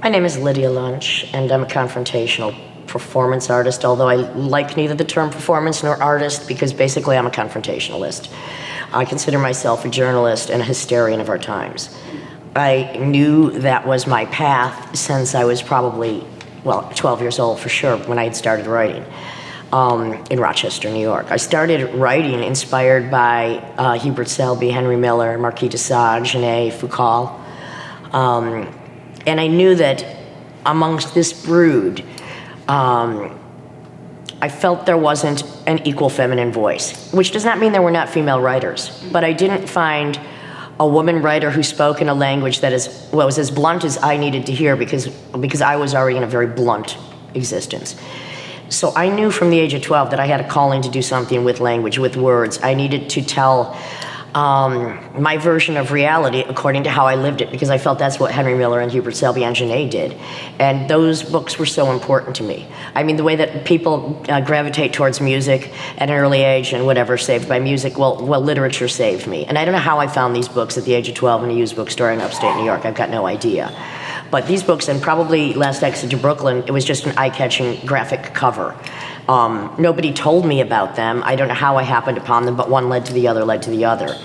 My name is Lydia Lunch, and I'm a confrontational performance artist, although I like neither the term performance nor artist because basically I'm a confrontationalist. I consider myself a journalist and a historian of our times. I knew that was my path since I was probably, 12 years old for sure, when I had started writing in Rochester, New York. I started writing inspired by Hubert Selby, Henry Miller, Marquis de Sade, Genet, Foucault. And I knew that amongst this brood, I felt there wasn't an equal feminine voice, which does not mean there were not female writers, but I didn't find a woman writer who spoke in a language that was as blunt as I needed to hear because I was already in a very blunt existence. So I knew from the age of 12 that I had a calling to do something with language, with words. I needed to tell my version of reality according to how I lived it, because I felt that's what Henry Miller and Hubert Selby and Genet did. And those books were so important to me. I mean, the way that people gravitate towards music at an early age and whatever, saved by music, well, literature saved me. And I don't know how I found these books at the age of 12 in a used bookstore in upstate New York. I've got no idea. But these books, and probably Last Exit to Brooklyn, it was just an eye-catching graphic cover. Nobody told me about them. I don't know how I happened upon them, but one led to the other, led to the other.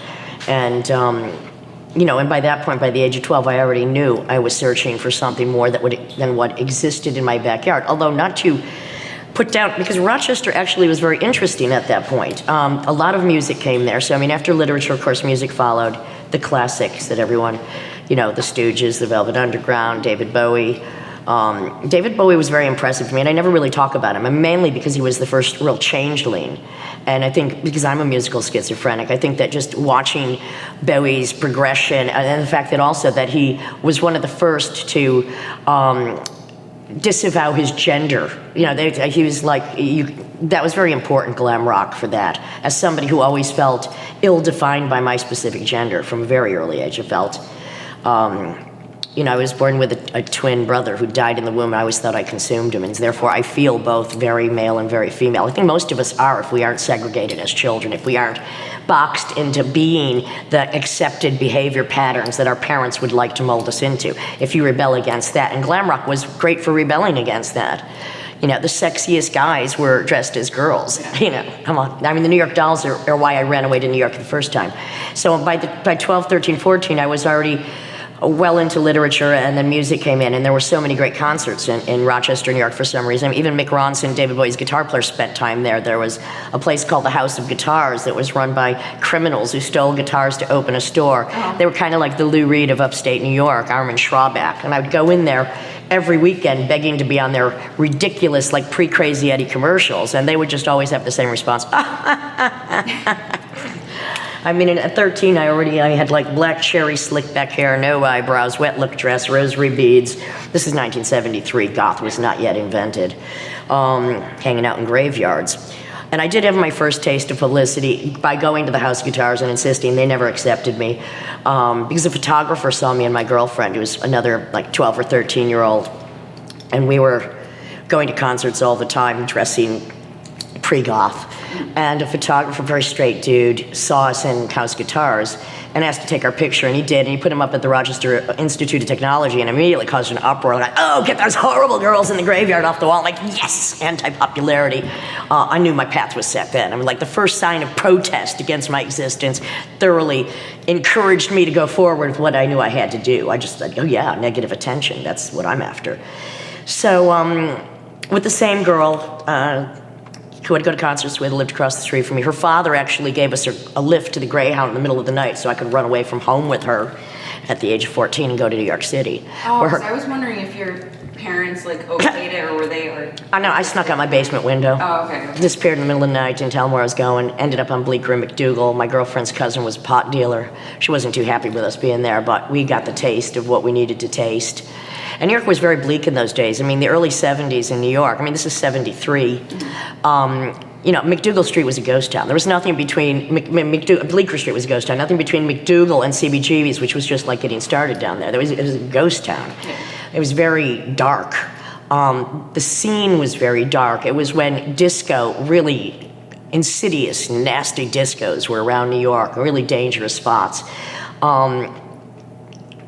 And, and by that point, by the age of 12, I already knew I was searching for something more than what existed in my backyard. Although not to put down, because Rochester actually was very interesting at that point. A lot of music came there. So, I mean, after literature, of course, music followed. The classics that everyone, the Stooges, the Velvet Underground, David Bowie. David Bowie was very impressive to me, and I never really talk about him, and mainly because he was the first real changeling. And I think because I'm a musical schizophrenic, I think that just watching Bowie's progression, and the fact that also that he was one of the first to disavow his gender. He was like, that was very important, glam rock, for that. As somebody who always felt ill-defined by my specific gender from a very early age, I felt. I was born with a twin brother who died in the womb, and I always thought I consumed him, and therefore I feel both very male and very female. I think most of us are, if we aren't segregated as children, if we aren't boxed into being the accepted behavior patterns that our parents would like to mold us into. If you rebel against that, and glam rock was great for rebelling against that. The sexiest guys were dressed as girls. Come on. I mean, the New York Dolls are why I ran away to New York the first time. So by 12, 13, 14, I was already well into literature, and then music came in, and there were so many great concerts in Rochester, New York for some reason. Even Mick Ronson, David Bowie's guitar player, spent time there. There was a place called the House of Guitars that was run by criminals who stole guitars to open a store. Oh. They were kind of like the Lou Reed of upstate New York, Armin Schraubach, and I would go in there every weekend begging to be on their ridiculous, like pre-Crazy Eddie commercials, and they would just always have the same response. I mean, at 13, I had like black cherry slick back hair, no eyebrows, wet lip dress, rosary beads. This is 1973. Goth was not yet invented. Hanging out in graveyards. And I did have my first taste of publicity by going to the House of Guitars and insisting. They never accepted me because a photographer saw me and my girlfriend, who was another like 12 or 13-year-old. And we were going to concerts all the time, dressing pre-goth. And a photographer, very straight dude, saw us in House Guitars and asked to take our picture, and he did, and he put him up at the Rochester Institute of Technology and immediately caused an uproar, like, oh, get those horrible girls in the graveyard off the wall. I'm like, yes, anti-popularity. I knew my path was set then. I mean, like the first sign of protest against my existence thoroughly encouraged me to go forward with what I knew I had to do. I just thought, oh yeah, negative attention, that's what I'm after. So with the same girl, who I'd go to concerts with, lived across the street from me. Her father actually gave us a lift to the Greyhound in the middle of the night so I could run away from home with her at the age of 14 and go to New York City. Oh, I was wondering if your parents okayed it, or were they, No, I snuck out my basement window. Oh, okay. Disappeared in the middle of the night, didn't tell them where I was going, ended up on Bleecker and McDougal. My girlfriend's cousin was a pot dealer. She wasn't too happy with us being there, but we got the taste of what we needed to taste. And New York was very bleak in those days. I mean, the early 70s in New York, this is 73. McDougal Street was a ghost town. There was nothing between, Bleecker Street was a ghost town, nothing between McDougal and CBGB's, which was just like getting started down there. It was a ghost town. It was very dark. The scene was very dark. It was when disco, really insidious, nasty discos were around New York, really dangerous spots.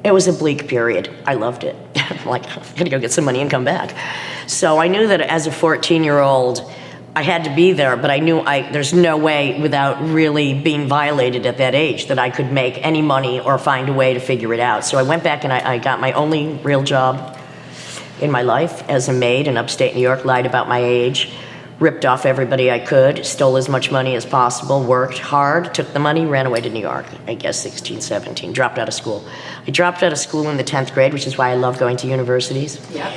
It was a bleak period. I loved it. I'm like, I'm gonna go get some money and come back. So I knew that as a 14-year-old, I had to be there, but I knew there's no way without really being violated at that age that I could make any money or find a way to figure it out. So I went back and I got my only real job in my life as a maid in upstate New York, lied about my age, ripped off everybody I could, stole as much money as possible, worked hard, took the money, ran away to New York, I guess 16, 17, dropped out of school. I dropped out of school in the 10th grade, which is why I love going to universities. Yep.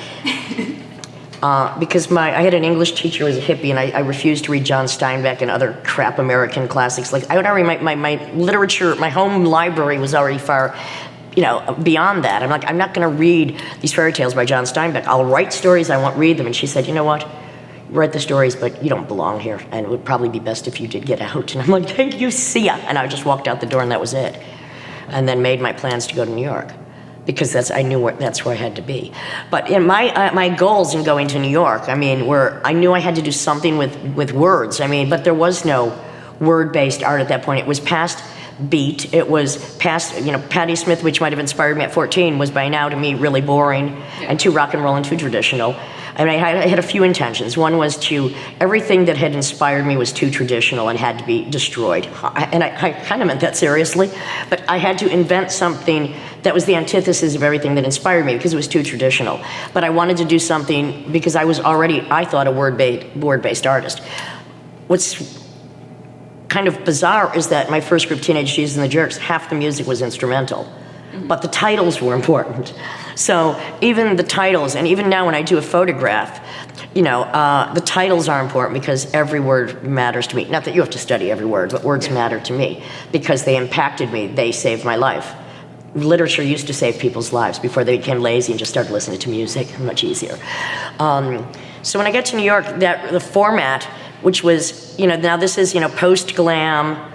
Because I had an English teacher who was a hippie, and I refused to read John Steinbeck and other crap American classics. Like, I would already, my literature, my home library was already far, beyond that. I'm like, I'm not gonna read these fairy tales by John Steinbeck. I'll write stories, I won't read them. And she said, you know what? Write the stories, but you don't belong here, and it would probably be best if you did get out. And I'm like, thank you, see ya. And I just walked out the door, and that was it. And then made my plans to go to New York, because that's where I had to be. But in my goals in going to New York, I mean, I knew I had to do something with words. I mean, but there was no word-based art at that point. It was past beat. It was past, Patti Smith, which might have inspired me at 14, was by now to me really boring, and too rock and roll and too traditional. I mean, I had a few intentions. One was everything that had inspired me was too traditional and had to be destroyed. And I kind of meant that seriously, but I had to invent something that was the antithesis of everything that inspired me because it was too traditional. But I wanted to do something because I was already, I thought, a word-based artist. What's kind of bizarre is that my first group, Teenage Jesus and the Jerks, half the music was instrumental, but the titles were important. So even the titles, and even now when I do a photograph, the titles are important because every word matters to me. Not that you have to study every word, but words matter to me because they impacted me, they saved my life. Literature used to save people's lives before they became lazy and just started listening to music, much easier. So when I get to New York, the format, which was, now this is, post-glam.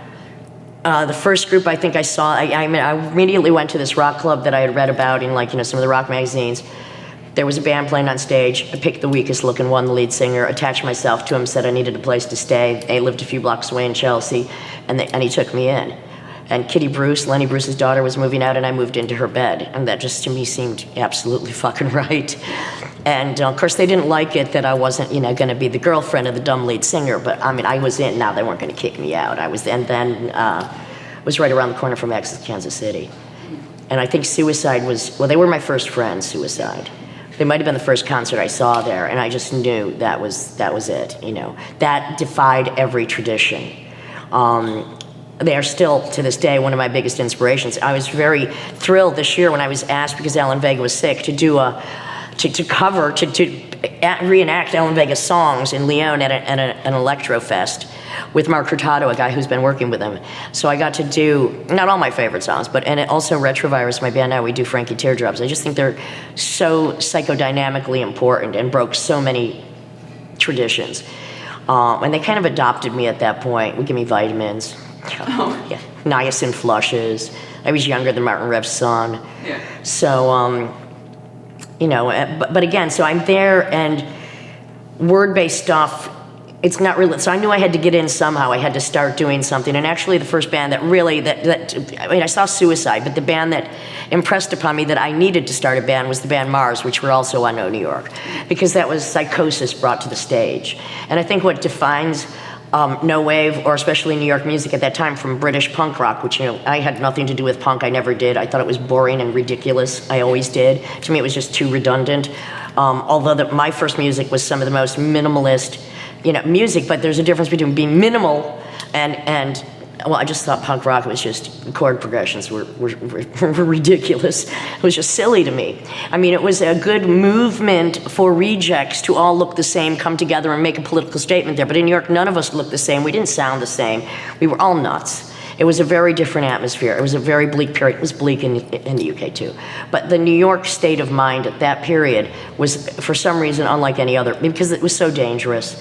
The first group I think I saw, I immediately went to this rock club that I had read about in some of the rock magazines. There was a band playing on stage. I picked the weakest looking one, the lead singer, attached myself to him, said I needed a place to stay. They lived a few blocks away in Chelsea, and he took me in. And Kitty Bruce, Lenny Bruce's daughter, was moving out, and I moved into her bed. And that just, to me, seemed absolutely fucking right. And, of course, they didn't like it that I wasn't, going to be the girlfriend of the dumb lead singer. But, I mean, I was in. Now, they weren't going to kick me out. I was right around the corner from Kansas City. And I think Suicide they were my first friends, Suicide. They might have been the first concert I saw there, and I just knew that was it, That defied every tradition. They are still, to this day, one of my biggest inspirations. I was very thrilled this year when I was asked, because Alan Vega was sick, to do to reenact Alan Vega's songs in Lyon at an Electro Fest with Mark Hurtado, a guy who's been working with him. So I got to do, not all my favorite songs, and also Retrovirus, my band now, we do Frankie Teardrops. I just think they're so psychodynamically important and broke so many traditions. And they kind of adopted me at that point, would give me vitamins. Oh. Yeah, niacin flushes. I was younger than Martin Rev's son. Yeah. So, but again, so I'm there, and word-based stuff, it's not really, so I knew I had to get in somehow. I had to start doing something. And actually the first band that really, I saw Suicide, but the band that impressed upon me that I needed to start a band was the band Mars, which were also on No New York, because that was psychosis brought to the stage. And I think what defines no wave, or especially New York music at that time, from British punk rock, which, I had nothing to do with punk. I never did. I thought it was boring and ridiculous. I always did. To me, it was just too redundant. Although my first music was some of the most minimalist, music, but there's a difference between being minimal and well, I just thought punk rock was just, chord progressions were ridiculous. It was just silly to me. I mean, it was a good movement for rejects to all look the same, come together and make a political statement there. But in New York, none of us looked the same. We didn't sound the same. We were all nuts. It was a very different atmosphere. It was a very bleak period. It was bleak in the UK too. But the New York state of mind at that period was, for some reason, unlike any other, because it was so dangerous.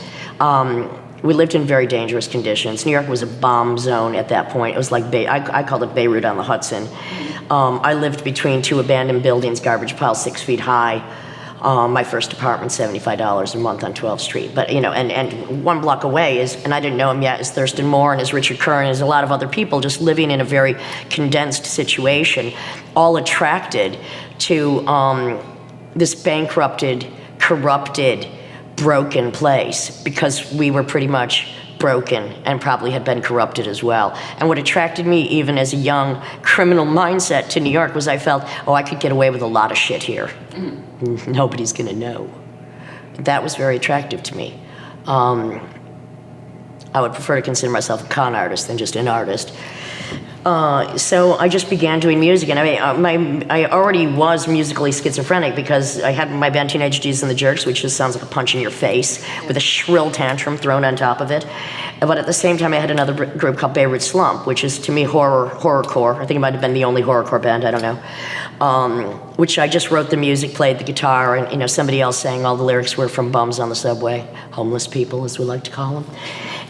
We lived in very dangerous conditions. New York was a bomb zone at that point. It was like, I called it Beirut on the Hudson. I lived between two abandoned buildings, garbage piles 6 feet high. My first apartment, $75 a month on 12th Street. But, and 1 block away and I didn't know him yet, is Thurston Moore and is Richard Kerr and is a lot of other people just living in a very condensed situation, all attracted to this bankrupted, corrupted, broken place because we were pretty much broken and probably had been corrupted as well. And what attracted me even as a young criminal mindset to New York was I felt, oh, I could get away with a lot of shit here. Nobody's gonna know. That was very attractive to me. I would prefer to consider myself a con artist than just an artist. So I just began doing music, and I already was musically schizophrenic because I had my band Teenage Jesus and the Jerks, which just sounds like a punch in your face with a shrill tantrum thrown on top of it. But at the same time, I had another group called Beirut Slump, which is to me horrorcore. I think it might have been the only horrorcore band, I don't know. Which I just wrote the music, played the guitar, and somebody else sang all the lyrics were from bums on the subway, homeless people as we like to call them.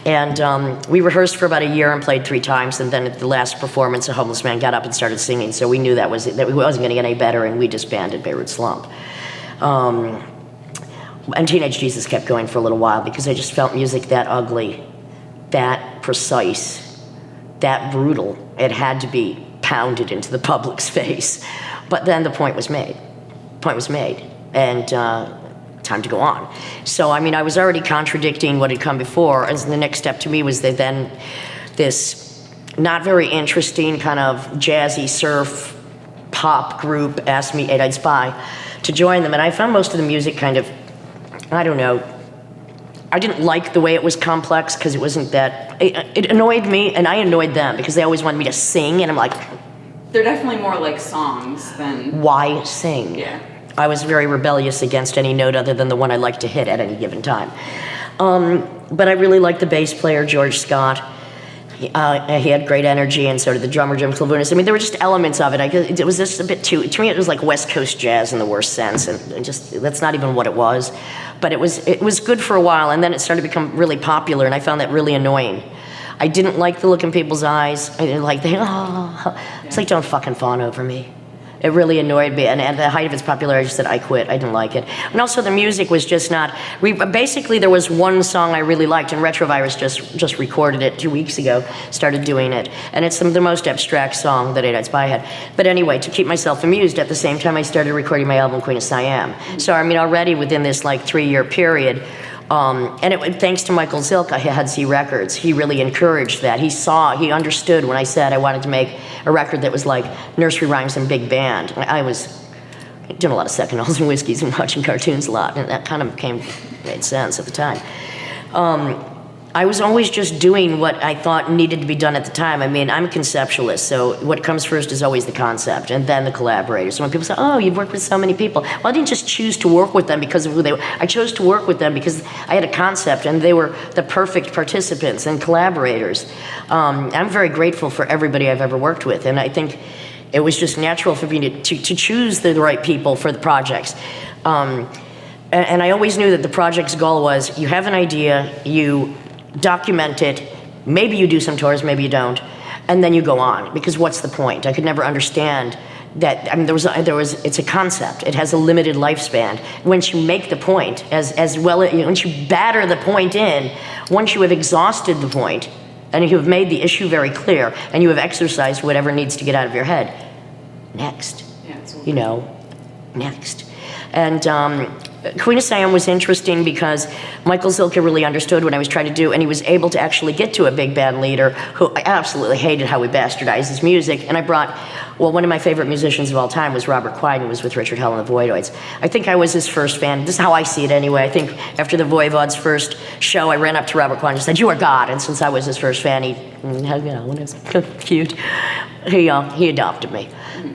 And we rehearsed for about a year and played 3 times, and then at the last performance, a homeless man got up and started singing, so we knew that we wasn't going to get any better, and we disbanded Beirut Slump. And Teenage Jesus kept going for a little while because I just felt music that ugly, that precise, that brutal. It had to be pounded into the public's face. But then the point was made. And time to go on. So, I was already contradicting what had come before, and the next step to me was that then this not very interesting kind of jazzy surf pop group asked me, Eight-Eyed Spy, to join them, and I found most of the music kind of, I don't know, I didn't like the way it was complex because it wasn't that, it annoyed me, and I annoyed them because they always wanted me to sing, and I'm like, they're definitely more like songs than... Why sing? Yeah. I was very rebellious against any note other than the one I liked to hit at any given time. But I really liked the bass player, George Scott. He had great energy, and so did the drummer, Jim Clavunas. There were just elements of it. It was just a bit too, to me it was like West Coast jazz in the worst sense, and just, that's not even what it was. But it was good for a while, and then it started to become really popular, and I found that really annoying. I didn't like the look in people's eyes. I didn't like it's like, don't fucking fawn over me. It really annoyed me, and at the height of its popularity, I just said, I quit, I didn't like it. And also the music was just not, basically there was one song I really liked, and Retrovirus just recorded it 2 weeks ago, started doing it. And it's the most abstract song that Eight-Eyed Spy had. But anyway, to keep myself amused, at the same time I started recording my album, Queen of Siam. So already within this 3-year period, and thanks to Michael Zilk, I had Z Records. He really encouraged that. He understood when I said I wanted to make a record that was like nursery rhymes and big band. I was doing a lot of second halls and whiskeys and watching cartoons a lot, and that kind of made sense at the time. I was always just doing what I thought needed to be done at the time. I'm a conceptualist, so what comes first is always the concept, and then the collaborators. So when people say, oh, you've worked with so many people, well, I didn't just choose to work with them because of who they were. I chose to work with them because I had a concept, and they were the perfect participants and collaborators. I'm very grateful for everybody I've ever worked with, and I think it was just natural for me to choose the right people for the projects. And I always knew that the project's goal was, you have an idea, you document it, maybe you do some tours, maybe you don't, and then you go on, because what's the point? I could never understand that. It's a concept. It has a limited lifespan. Once you make the point, once you batter the point in, once you have exhausted the point, and you have made the issue very clear, and you have exercised whatever needs to get out of your head, next. Yeah, next. And Queen of Siam was interesting because Michael Zilka really understood what I was trying to do, and he was able to actually get to a big band leader who I absolutely hated how he bastardized his music. And I brought, one of my favorite musicians of all time was Robert Quine, who was with Richard Hell and the Voidoids. I think I was his first fan. This is how I see it anyway. I think after the Voivod's first show, I ran up to Robert Quine and said, "You are God." And since I was his first fan, when it was cute, he adopted me.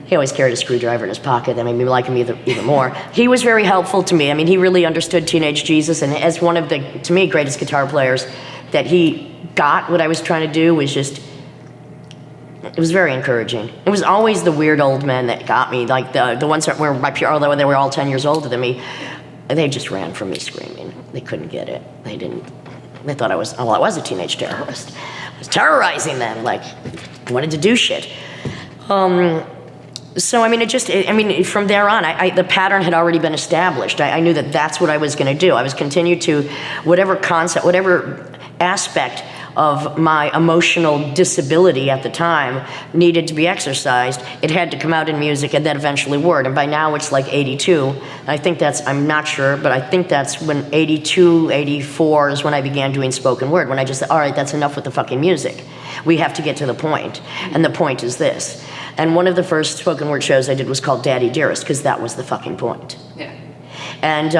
He always carried a screwdriver in his pocket. That made me like him even more. He was very helpful to me. He really understood Teenage Jesus, and as one of the, to me, greatest guitar players, that he got what I was trying to do was just, it was very encouraging. It was always the weird old men that got me, like the ones that were although they were all 10 years older than me, they just ran from me screaming. They couldn't get it. They thought I was a teenage terrorist. I was terrorizing them, wanted to do shit. So, from there on, the pattern had already been established. I knew that that's what I was going to do. I was continue to, whatever concept, whatever aspect of my emotional disability at the time needed to be exercised, it had to come out in music, and that eventually worked. And by now it's like 82. I think that's, I'm not sure, but I think that's when 82, 84 is when I began doing spoken word, when I just said, all right, that's enough with the fucking music. We have to get to the point, and the point is this. And one of the first spoken word shows I did was called Daddy Dearest, because that was the fucking point. Yeah. And,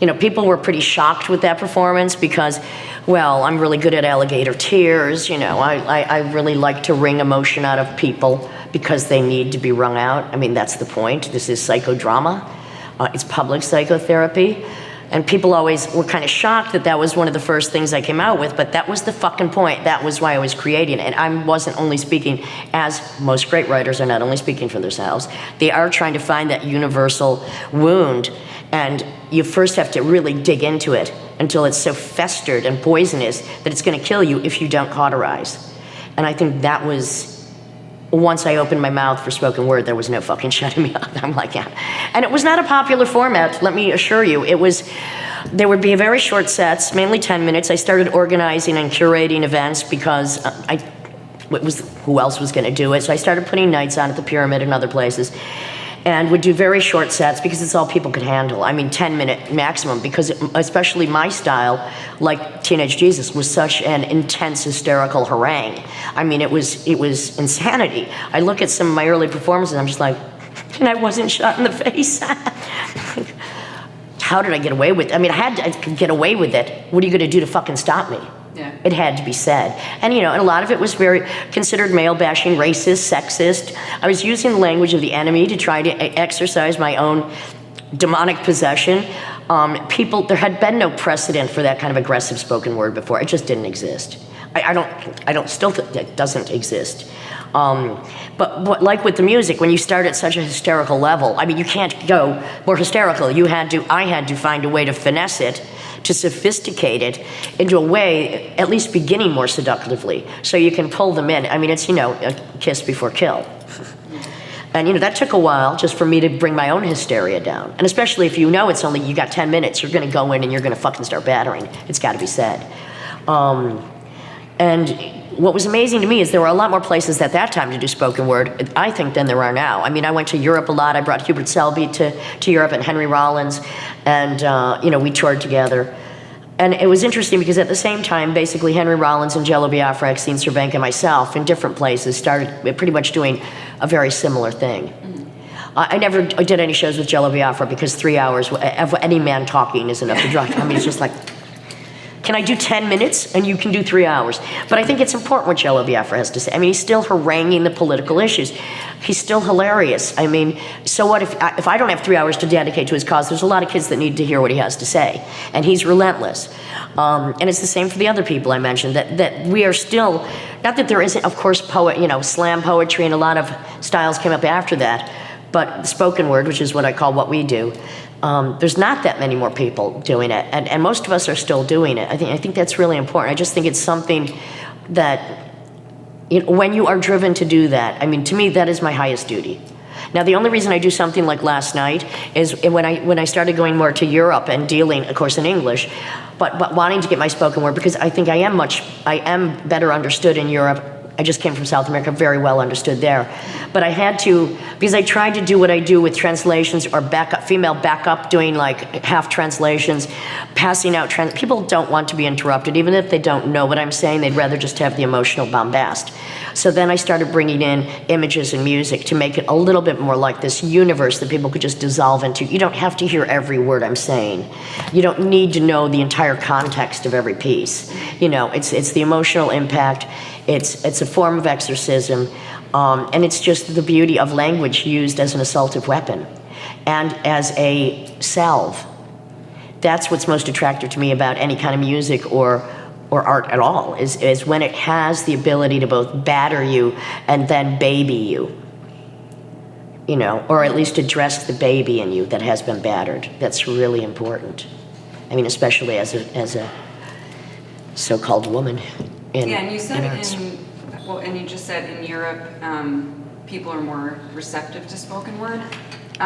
you know, people were pretty shocked with that performance because, well, I'm really good at alligator tears, you know, I really like to wring emotion out of people because they need to be wrung out. I mean, that's the point. This is psychodrama. It's public psychotherapy. And people always were kind of shocked that that was one of the first things I came out with, but that was the fucking point. That was why I was creating it. And I wasn't only speaking, as most great writers are not only speaking for themselves, they are trying to find that universal wound. And you first have to really dig into it until it's so festered and poisonous that it's going to kill you if you don't cauterize. And I think that was, once I opened my mouth for spoken word, there was no fucking shutting me up. I'm like, yeah. And it was not a popular format, let me assure you. It was, there would be very short sets, mainly 10 minutes. I started organizing and curating events because who else was going to do it? So I started putting nights on at the Pyramid and other places, and would do very short sets because it's all people could handle. I mean, 10-minute maximum, because especially my style, like Teenage Jesus, was such an intense hysterical harangue. I mean, it was insanity. I look at some of my early performances, I'm just like, and I wasn't shot in the face. How did I get away with it? I mean, I could get away with it. What are you gonna do to fucking stop me? Yeah. It had to be said. And you know, and a lot of it was very considered male bashing, racist, sexist. I was using the language of the enemy to try to exercise my own demonic possession. There had been no precedent for that kind of aggressive spoken word before. It just didn't exist. It doesn't exist. But like with the music, when you start at such a hysterical level, I mean, you can't go more hysterical. I had to find a way to finesse it, to sophisticate it into a way, at least beginning more seductively, so you can pull them in. I mean, it's, you know, a kiss before kill. And, you know, that took a while just for me to bring my own hysteria down. And especially if you know it's only, you got 10 minutes, you're gonna go in and you're gonna fucking start battering. It's gotta be said. And what was amazing to me is there were a lot more places at that time to do spoken word, I think, than there are now. I mean, I went to Europe a lot. I brought Hubert Selby to Europe and Henry Rollins, and you know, we toured together. And it was interesting because at the same time, basically Henry Rollins and Jello Biafra, Exene Cervenka, and myself in different places started pretty much doing a very similar thing. Mm-hmm. I never did any shows with Jello Biafra because 3 hours of any man talking is enough to draw. I mean, it's just like, can I do 10 minutes and you can do 3 hours? But I think it's important what Jello Biafra has to say. I mean, he's still haranguing the political issues. He's still hilarious. I mean, so what if I don't have 3 hours to dedicate to his cause? There's a lot of kids that need to hear what he has to say. And he's relentless. And it's the same for the other people I mentioned, that we are still, not that there isn't, of course, slam poetry and a lot of styles came up after that, but spoken word, which is what I call what we do, there's not that many more people doing it, and most of us are still doing it. I think that's really important. I just think it's something that, you know, when you are driven to do that, I mean, to me, that is my highest duty. Now, the only reason I do something like last night is when I started going more to Europe and dealing, of course, in English, but wanting to get my spoken word, because I think I am better understood in Europe. I just came from South America, very well understood there. But I had to, because I tried to do what I do with translations or female backup, doing like half translations, passing out, people don't want to be interrupted, even if they don't know what I'm saying, they'd rather just have the emotional bombast. So then I started bringing in images and music to make it a little bit more like this universe that people could just dissolve into. You don't have to hear every word I'm saying. You don't need to know the entire context of every piece. You know, it's the emotional impact. It's a form of exorcism, and it's just the beauty of language used as an assaultive weapon and as a salve. That's what's most attractive to me about any kind of music or art at all, is when it has the ability to both batter you and then baby you, you know, or at least address the baby in you that has been battered. That's really important. I mean, especially as a so-called woman. And you said and you just said in Europe, people are more receptive to spoken word.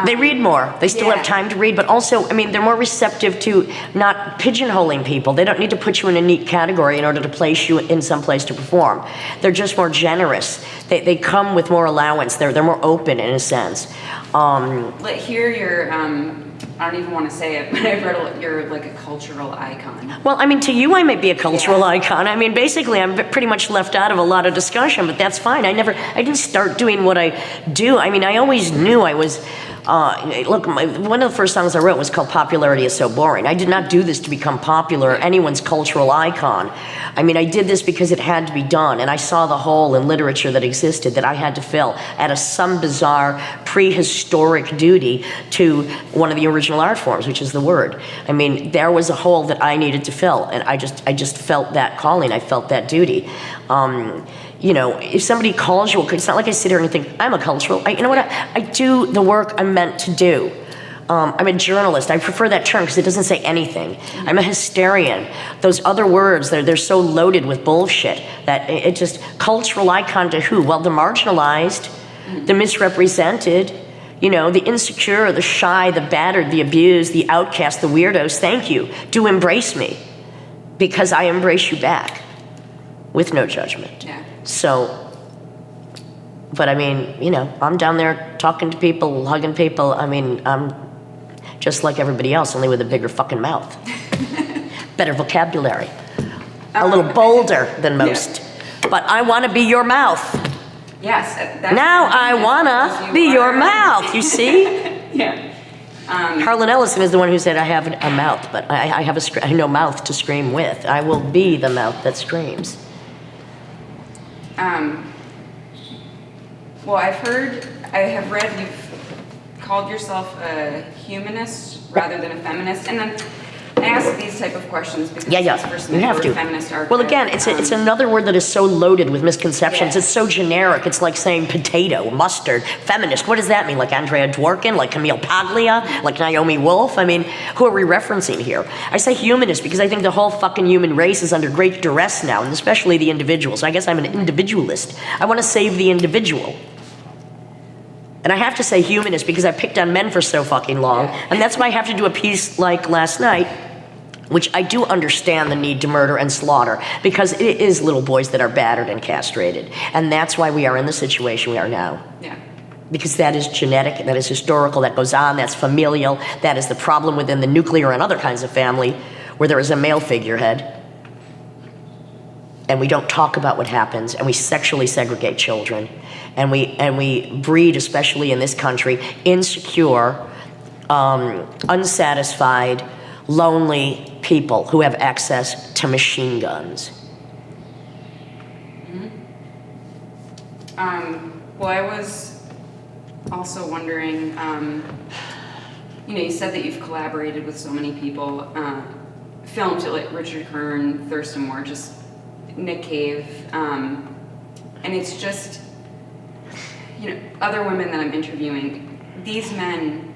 They read more. They still have time to read, but also, I mean, they're more receptive to not pigeonholing people. They don't need to put you in a neat category in order to place you in some place to perform. They're just more generous. They come with more allowance. They're more open in a sense. Here you're, I don't even want to say it, but I've read you're like a cultural icon. Well, I mean, to you I might be a cultural icon. I mean, basically I'm pretty much left out of a lot of discussion, but that's fine. I didn't start doing what I do. I mean, I always knew I was, look, one of the first songs I wrote was called Popularity is So Boring. I did not do this to become popular or anyone's cultural icon. I mean, I did this because it had to be done, and I saw the hole in literature that existed that I had to fill out of some bizarre prehistoric duty to one of the original art forms, which is the word. I mean, there was a hole that I needed to fill, and I just felt that calling. I felt that duty. You know, if somebody calls you, it's not like I sit here and think, I'm a cultural, you know what, I do the work I'm meant to do. I'm a journalist. I prefer that term because it doesn't say anything. I'm a hysterian. Those other words, they're so loaded with bullshit that it just, cultural icon to who? Well, the marginalized, the misrepresented, you know, the insecure, the shy, the battered, the abused, the outcast, the weirdos. Thank you. Do embrace me because I embrace you back with no judgment. Yeah. So, but I mean, you know, I'm down there talking to people, hugging people. I mean, I'm just like everybody else, only with a bigger fucking mouth. Better vocabulary. A little bolder than most. Yeah. But I want to be your mouth. Yes. Now I want to be your mouth, you see? Yeah. Harlan Ellison is the one who said, I have a mouth, but I have no mouth to scream with. I will be the mouth that screams. Well, I have read you've called yourself a humanist rather than a feminist, and then I ask these type of questions because you have to. Feminist archive. Well, again, it's another word that is so loaded with misconceptions. Yes. It's so generic. It's like saying potato, mustard, feminist. What does that mean? Like Andrea Dworkin, like Camille Paglia, like Naomi Wolf? I mean, who are we referencing here? I say humanist because I think the whole fucking human race is under great duress now, and especially the individual. So I guess I'm an individualist. I want to save the individual. And I have to say humanist because I picked on men for so fucking long, and that's why I have to do a piece like last night, which I do understand the need to murder and slaughter, because it is little boys that are battered and castrated. And that's why we are in the situation we are now. Yeah. Because that is genetic, that is historical, that goes on, that's familial, that is the problem within the nuclear and other kinds of family where there is a male figurehead. And we don't talk about what happens, and we sexually segregate children. And we breed, especially in this country, insecure, unsatisfied, lonely people who have access to machine guns. Mm-hmm. Well, I was also wondering, you know, you said that you've collaborated with so many people, filmed it like Richard Kern, Thurston Moore, just Nick Cave, and it's just, you know, other women that I'm interviewing, these men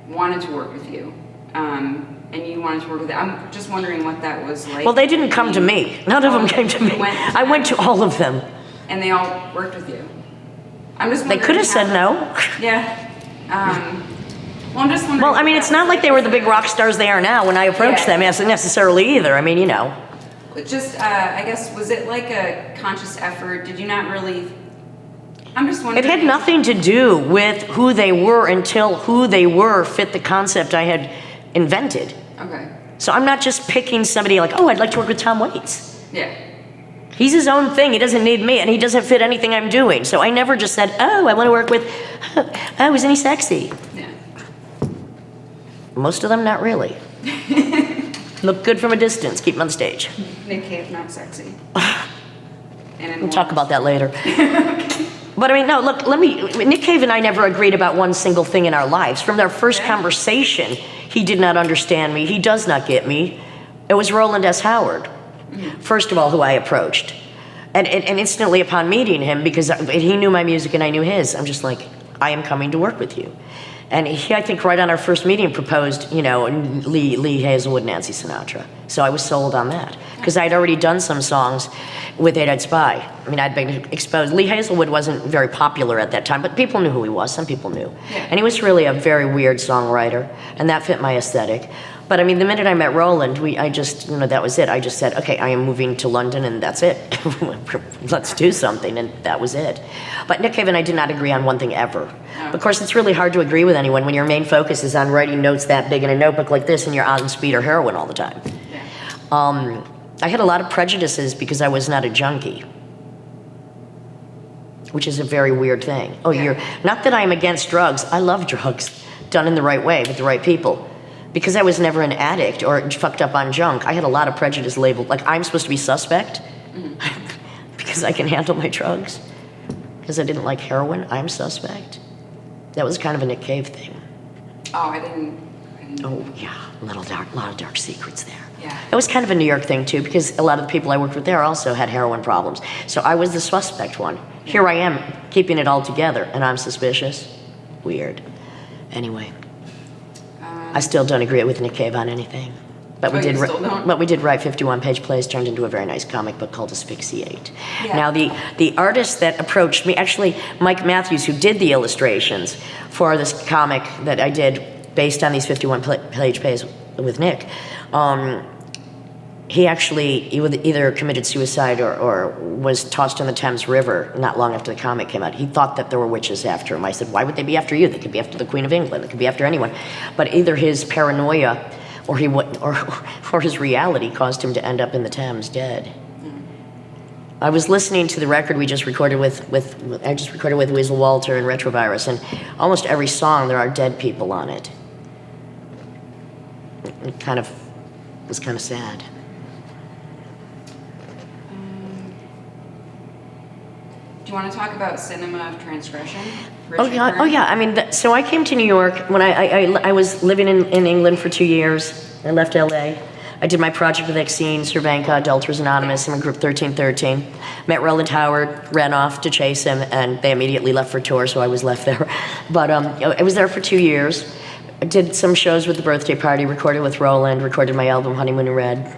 wanted to work with you. And you wanted to work with them. I'm just wondering what that was like. Well, they didn't come to me. None of them came to me. I went to all of them. And they all worked with you. I'm just wondering. They could have said no. Yeah. Well, I'm just wondering. Well, I mean, it's not like they were the big rock stars they are now when I approached them necessarily either. I mean, you know. Just, I guess, was it like a conscious effort? Did you not really... I'm just wondering... It had nothing to do with who they were until who they were fit the concept I had invented. Okay. So I'm not just picking somebody like, oh, I'd like to work with Tom Waits. Yeah. He's his own thing. He doesn't need me, and he doesn't fit anything I'm doing. So I never just said, oh, I want to work with, oh, isn't he sexy? Yeah. Most of them, not really. Look good from a distance. Keep him on stage. Nick Cave, not sexy. We'll talk about that later. But I mean, no, look, Nick Cave and I never agreed about one single thing in our lives. From our first conversation, he did not understand me. He does not get me. It was Roland S. Howard, first of all, who I approached. And instantly upon meeting him, because he knew my music and I knew his, I'm just like, I am coming to work with you. And he, I think, right on our first meeting proposed, you know, Lee Hazelwood, Nancy Sinatra. So I was sold on that. Because I'd already done some songs with Eight-Eyed Spy. I mean, I'd been exposed. Lee Hazelwood wasn't very popular at that time, but people knew who he was. Some people knew. Yeah. And he was really a very weird songwriter, and that fit my aesthetic. But I mean, the minute I met Roland, I just, that was it. I just said, okay, I am moving to London, and that's it. Let's do something, and that was it. But Nick Cave and I did not agree on one thing ever. No. Of course, it's really hard to agree with anyone when your main focus is on writing notes that big in a notebook like this, and you're on speed or heroin all the time. Yeah. I had a lot of prejudices because I was not a junkie, which is a very weird thing. Oh, Yeah. Not that I'm against drugs. I love drugs, done in the right way with the right people. Because I was never an addict or fucked up on junk, I had a lot of prejudice labeled. Like, I'm supposed to be suspect because I can handle my drugs. Because I didn't like heroin, I'm suspect. That was kind of a Nick Cave thing. Oh, I didn't. Oh, yeah, a lot of dark secrets there. Yeah. It was kind of a New York thing, too, because a lot of the people I worked with there also had heroin problems. So I was the suspect one. Here I am, keeping it all together, and I'm suspicious. Weird. Anyway, I still don't agree with Nick Cave on anything. But we did. Still don't? But we did write 51-page plays, turned into a very nice comic book called Asphyxiate. Yeah. Now, the artist that approached me, actually, Mike Matthews, who did the illustrations for this comic that I did based on these 51-page plays with Nick, he either committed suicide or was tossed in the Thames River not long after the comic came out. He thought that there were witches after him. I said, why would they be after you? They could be after the Queen of England. They could be after anyone. But either his paranoia or his reality caused him to end up in the Thames dead. I was listening to the record we just recorded with Weasel Walter and Retrovirus, and almost every song there are dead people on it. It was kind of sad. Do you want to talk about Cinema of Transgression? Oh yeah. I mean, so I came to New York when I was living in England for 2 years. I left LA. I did my project with Exene, Cervenka, Adulterers Anonymous, I'm in Group 1313. Met Roland Howard, ran off to chase him, and they immediately left for tour, so I was left there. But I was there for 2 years. I did some shows with the Birthday Party, recorded with Roland, recorded my album Honeymoon in Red.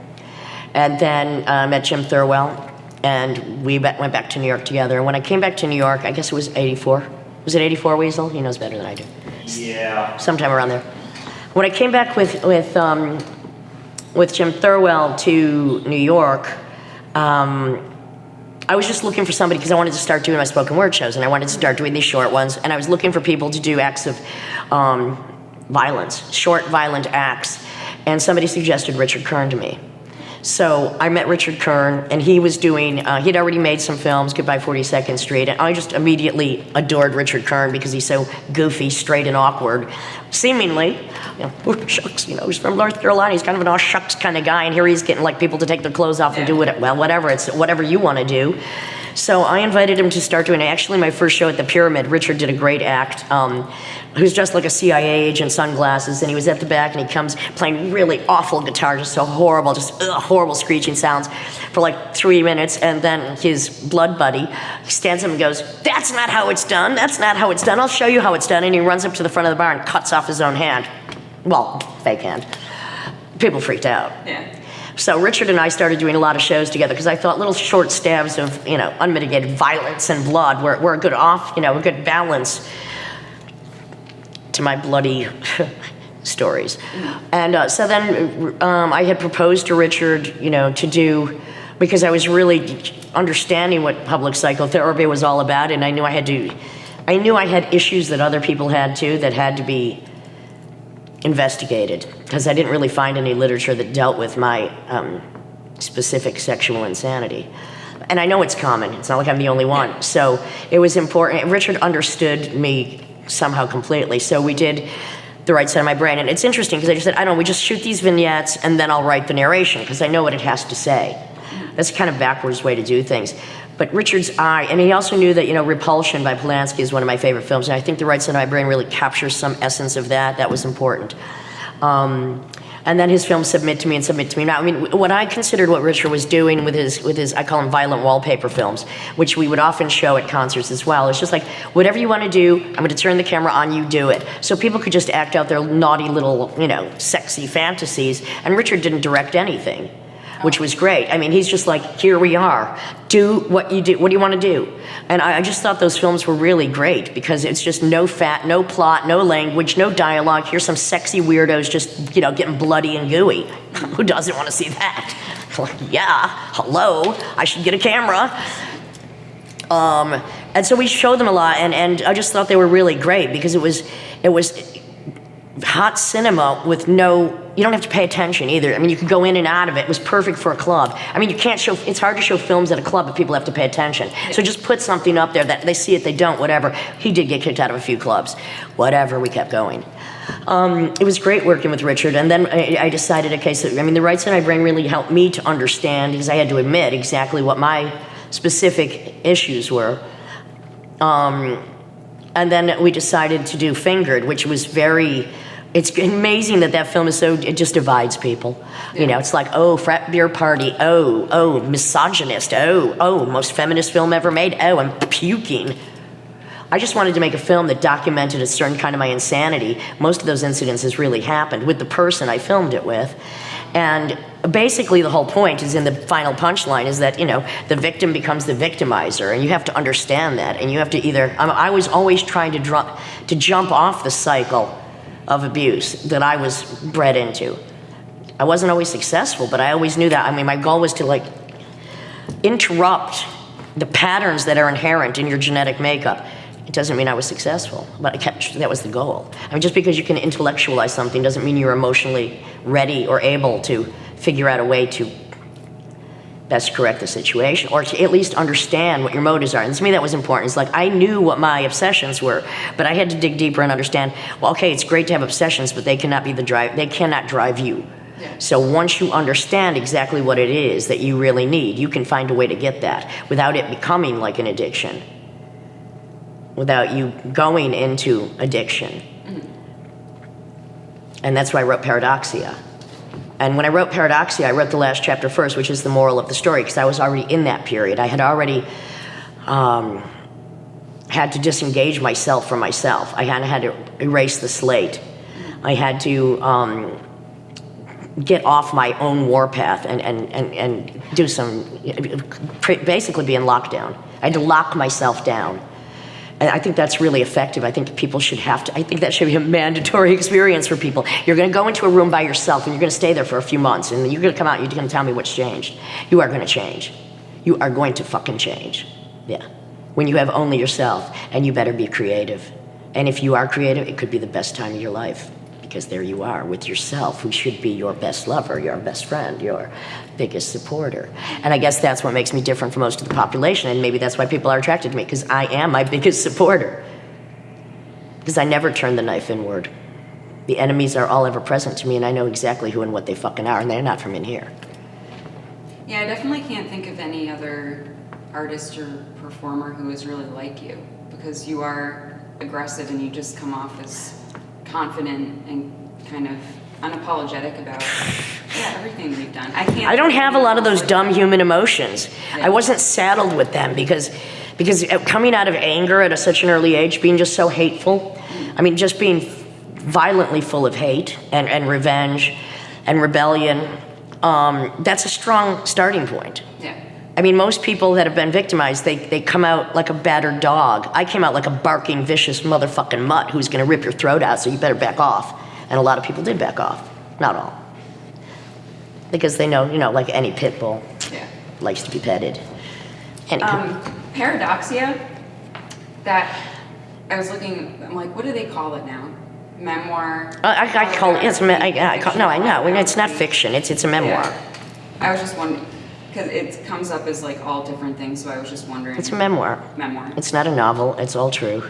And then met Jim Thirlwell, and we went back to New York together. And when I came back to New York, I guess it was 84. Was it 84, Weasel? He knows better than I do. Yeah. Sometime around there. When I came back with Jim Thirlwell to New York, I was just looking for somebody because I wanted to start doing my spoken word shows, and I wanted to start doing these short ones, and I was looking for people to do acts of violence, short, violent acts, and somebody suggested Richard Kern to me. So I met Richard Kern, and he was doing, he'd already made some films, Goodbye 42nd Street, and I just immediately adored Richard Kern because he's so goofy, straight, and awkward. Seemingly, oh, shucks, he's from North Carolina, he's kind of an aw shucks kind of guy, and here he's getting like people to take their clothes off and do it, well, whatever, it's whatever you want to do. So I invited him to start doing, actually my first show at the Pyramid, Richard did a great act, who's dressed like a CIA agent, sunglasses, and he was at the back, and he comes playing really awful guitar, just so horrible, horrible screeching sounds for like 3 minutes, and then his blood buddy stands up and goes, that's not how it's done, that's not how it's done, I'll show you how it's done, and he runs up to the front of the bar and cuts off his own hand. Well, fake hand. People freaked out. Yeah. So Richard and I started doing a lot of shows together because I thought little short stabs of, unmitigated violence and blood were a good a good balance to my bloody stories. And so then I had proposed to Richard, to do, because I was really understanding what public psychotherapy was all about, and I knew I had issues that other people had too that had to be investigated, because I didn't really find any literature that dealt with my specific sexual insanity. And I know it's common, it's not like I'm the only one. So it was important. Richard understood me somehow completely. So we did The Right Side of My Brain. And it's interesting because I just said, we just shoot these vignettes and then I'll write the narration because I know what it has to say. That's kind of backwards way to do things. But Richard's eye, and he also knew that, Repulsion by Polanski is one of my favorite films, and I think The Right Side of My Brain really captures some essence of that. That was important. and then his films submit to me. Now, I mean, what I considered what Richard was doing with his, I call them violent wallpaper films, which we would often show at concerts as well. It's just like, whatever you want to do, I'm going to turn the camera on, you do it. So people could just act out their naughty little, sexy fantasies, and Richard didn't direct anything, which was great. I mean, he's just like, here we are. Do what you do. What do you want to do? And I just thought those films were really great because it's just no fat, no plot, no language, no dialogue. Here's some sexy weirdos just, getting bloody and gooey. Who doesn't want to see that? Like, yeah, hello, I should get a camera. And so we showed them a lot, and I just thought they were really great because it was hot cinema with you don't have to pay attention either. I mean, you could go in and out of it. It was perfect for a club. I mean, it's hard to show films at a club if people have to pay attention. So just put something up there that they see it, they don't, whatever. He did get kicked out of a few clubs. Whatever, we kept going. It was great working with Richard, and then I decided, okay, so, I mean, The Right Side of My Brain really helped me to understand, because I had to admit exactly what my specific issues were. And then we decided to do Fingered, which was it's amazing that film is it just divides people. Yeah. It's like, oh, frat beer party, oh, misogynist, oh, most feminist film ever made, oh, I'm puking. I just wanted to make a film that documented a certain kind of my insanity. Most of those incidences really happened with the person I filmed it with. And basically the whole point is in the final punchline is that, the victim becomes the victimizer, and you have to understand that. And you have to I was always trying to jump off the cycle of abuse that I was bred into. I wasn't always successful, but I always knew that. I mean, my goal was to interrupt the patterns that are inherent in your genetic makeup. It doesn't mean I was successful, but that was the goal. I mean, just because you can intellectualize something doesn't mean you're emotionally ready or able to figure out a way to best correct the situation, or to at least understand what your motives are. And to me, that was important. It's like, I knew what my obsessions were, but I had to dig deeper and understand, well, okay, it's great to have obsessions, but they cannot drive you. Yeah. So once you understand exactly what it is that you really need, you can find a way to get that without it becoming like an addiction, without you going into addiction. Mm-hmm. And that's why I wrote Paradoxia. And when I wrote Paradoxia, I wrote the last chapter first, which is the moral of the story, because I was already in that period. I had already had to disengage myself from myself. I had to erase the slate. I had to get off my own warpath and do basically be in lockdown. I had to lock myself down. And I think that's really effective. I think people should I think that should be a mandatory experience for people. You're going to go into a room by yourself, and you're going to stay there for a few months, and you're going to come out and you're going to tell me what's changed. You are going to change. You are going to fucking change. Yeah. When you have only yourself, and you better be creative. And if you are creative, it could be the best time of your life, because there you are with yourself, who should be your best lover, your best friend, your biggest supporter. And I guess that's what makes me different from most of the population, and maybe that's why people are attracted to me, because I am my biggest supporter. Because I never turn the knife inward. The enemies are all ever present to me, and I know exactly who and what they fucking are, and they're not from in here. Yeah, I definitely can't think of any other artist or performer who is really like you, because you are aggressive and you just come off as confident and kind of unapologetic about everything that you've done. I don't have a lot of those dumb human emotions. Yeah. I wasn't saddled with them because coming out of anger at such an early age, being just so hateful, I mean, just being violently full of hate and revenge and rebellion, that's a strong starting point. Yeah. I mean, most people that have been victimized, they come out like a battered dog. I came out like a barking, vicious motherfucking mutt who's going to rip your throat out, so you better back off. And a lot of people did back off. Not all. Because they know, like any pit bull likes to be petted. Paradoxia, that I was looking, I'm like, what do they call it now? Memoir? I call it, I know, it's not fiction, it's a memoir. Yeah. I was just wondering, because it comes up as like all different things, so I was just wondering. It's a memoir. Memoir. It's not a novel, it's all true.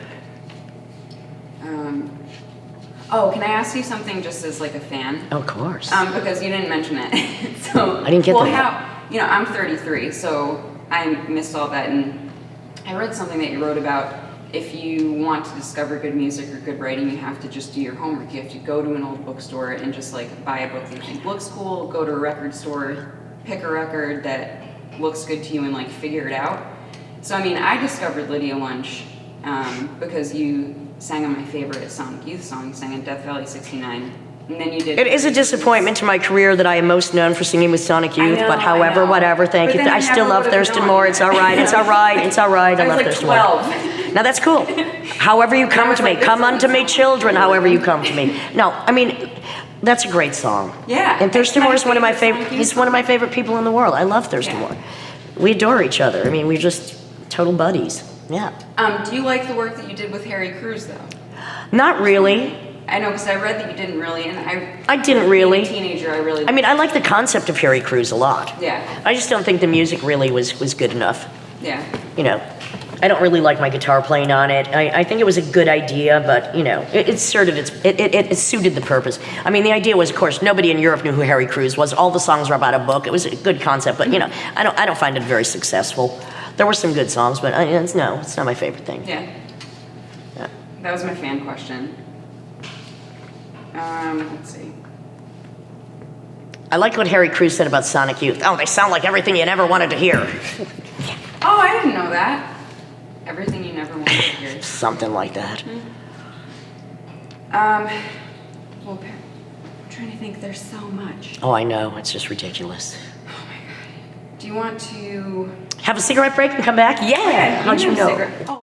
Can I ask you something just as like a fan? Of course. Because you didn't mention it. So I didn't get that. I'm 33, so I missed all that, and I read something that you wrote about if you want to discover good music or good writing, you have to just do your homework. You have to go to an old bookstore and just like buy a book that you think looks cool, go to a record store, pick a record that looks good to you and like figure it out. So I mean, I discovered Lydia Lunch because you sang on my favorite Sonic Youth song, you sang in Death Valley 69. And then you did. It is a disappointment to my career that I am most known for singing with Sonic Youth, but however, whatever, thank you. I still love Thurston Moore. It's all right. It's all right. It's all right. I love Thurston Moore. Now that's cool. However you come to me, come unto me, children. However you come to me. No, I mean, that's a great song. Yeah. And Thurston Moore is one of my favorite. He's one of my favorite people in the world. I love Thurston Moore. We adore each other. I mean, we're just total buddies. Yeah. Do you like the work that you did with Harry Cruz though? Not really. I know, because I read that you didn't really, and I didn't really. Being a teenager, I really. I mean, I like the concept of Harry Cruz a lot. Yeah. I just don't think the music really was good enough. Yeah. You know, I don't really like my guitar playing on it. I think it was a good idea, but you know, it suited the purpose. I mean, the idea was, of course, nobody in Europe knew who Harry Cruz was. All the songs were about a book. It was a good concept, but you know, I don't find it very successful. There were some good songs, but it's not my favorite thing. Yeah. That was my fan question. Let's see. I like what Harry Cruz said about Sonic Youth. Oh, they sound like everything you never wanted to hear. Oh, I didn't know that. Everything you never wanted to hear. Something like that. Well, I'm trying to think. There's so much. Oh, I know. It's just ridiculous. Oh my god. Do you want to have a cigarette break and come back? Yeah. How'd you know?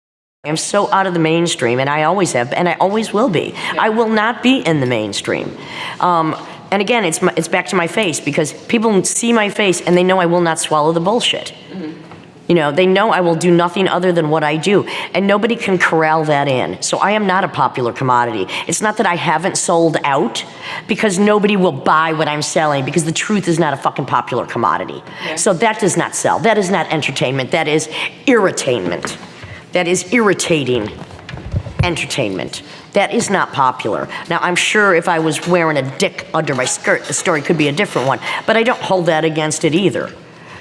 I'm so out of the mainstream, and I always have, and I always will be. Yeah. I will not be in the mainstream. And again, it's back to my face, because people see my face and they know I will not swallow the bullshit. Mm-hmm. You know, they know I will do nothing other than what I do, and nobody can corral that in. So I am not a popular commodity. It's not that I haven't sold out, because nobody will buy what I'm selling, because the truth is not a fucking popular commodity. Yeah. So that does not sell. That is not entertainment. That is irritainment. That is irritating entertainment. That is not popular. Now, I'm sure if I was wearing a dick under my skirt, the story could be a different one, but I don't hold that against it either.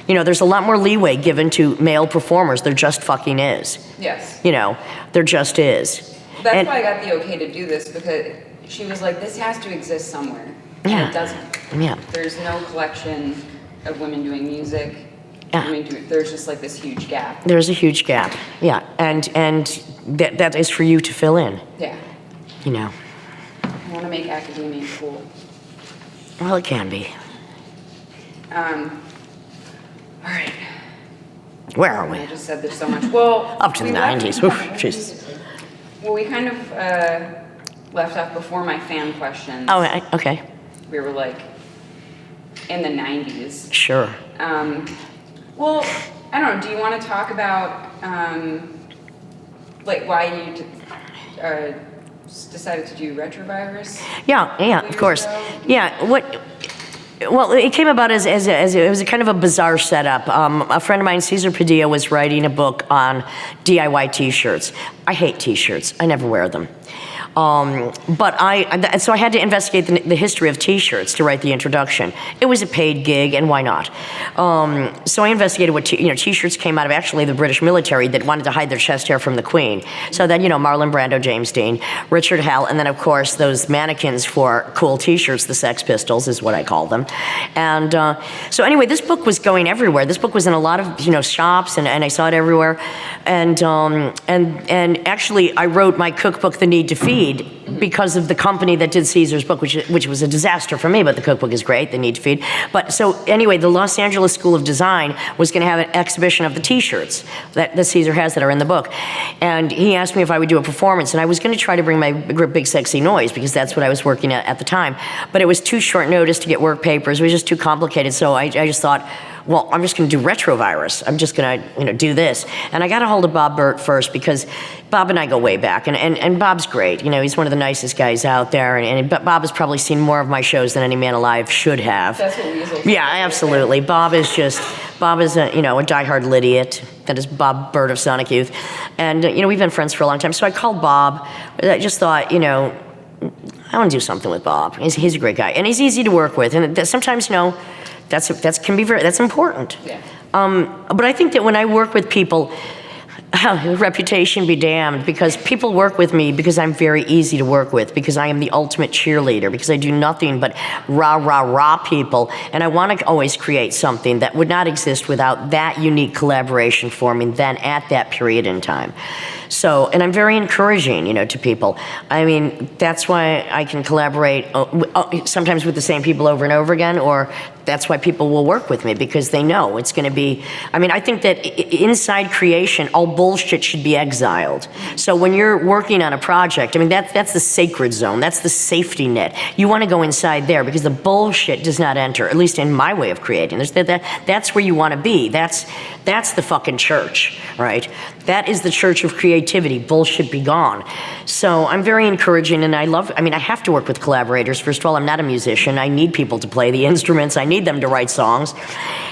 You know, there's a lot more leeway given to male performers. There just fucking is. Yes. You know, there just is. That's why I got the okay to do this, because she was like, this has to exist somewhere. Yeah. And it doesn't. Yeah. There's no collection of women doing music. Yeah. I mean, there's just like this huge gap. There's a huge gap, yeah, and that is for you to fill in. Yeah. You know. I want to make academia cool. Well, it can be. All right. Where are we? I just said there's so much. Well, up to the 90s. Oof, jeez. Well, we kind of left off before my fan questions. Oh, okay. We were like in the 90s. Sure. Well, I don't know. Do you want to talk about like why you decided to do Retrovirus? Yeah, of course. Yeah, well, it came about as it was a kind of a bizarre setup. A friend of mine, Cesar Padilla, was writing a book on DIY T-shirts. I hate T-shirts. I never wear them. So I had to investigate the history of T-shirts to write the introduction. It was a paid gig, and why not? So I investigated what T-shirts came out of actually the British military that wanted to hide their chest hair from the Queen. So then, Marlon Brando, James Dean, Richard Hell, and then of course those mannequins for cool T-shirts, the Sex Pistols is what I call them. And so anyway, this book was going everywhere. This book was in a lot of shops, and I saw it everywhere. And actually, I wrote my cookbook, The Need to Feed, because of the company that did Caesar's book, which was a disaster for me, but the cookbook is great, The Need to Feed. But so anyway, the Los Angeles School of Design was going to have an exhibition of the T-shirts that Caesar has that are in the book. And he asked me if I would do a performance, and I was going to try to bring my Big Sexy Noise, because that's what I was working at the time. But it was too short notice to get work papers. It was just too complicated, so I just thought, well, I'm just going to do Retrovirus. I'm just going to do this. And I got a hold of Bob Burt first, because Bob and I go way back, and Bob's great. He's one of the nicest guys out there, and Bob has probably seen more of my shows than any man alive should have. That's what Weasel. Yeah, absolutely. Bob is a diehard Lydiot. That is Bob Burt of Sonic Youth. And, we've been friends for a long time. So I called Bob. I just thought, I want to do something with Bob. He's a great guy, and he's easy to work with. And sometimes, that's important. Yeah. But I think that when I work with people, Reputation be damned, because people work with me because I'm very easy to work with, because I am the ultimate cheerleader, because I do nothing but rah people, and I want to always create something that would not exist without that unique collaboration forming then at that period in time. So, and I'm very encouraging, to people. I mean, that's why I can collaborate sometimes with the same people over and over again, or that's why people will work with me, because they know it's going to be, I think that inside creation, all bullshit should be exiled. So when you're working on a project, that's the sacred zone, that's the safety net. You want to go inside there because the bullshit does not enter, at least in my way of creating. That's where you want to be. That's the fucking church, right? That is the church of creativity. Bullshit be gone. So I'm very encouraging, and I have to work with collaborators. First of all, I'm not a musician. I need people to play the instruments. I need them to write songs.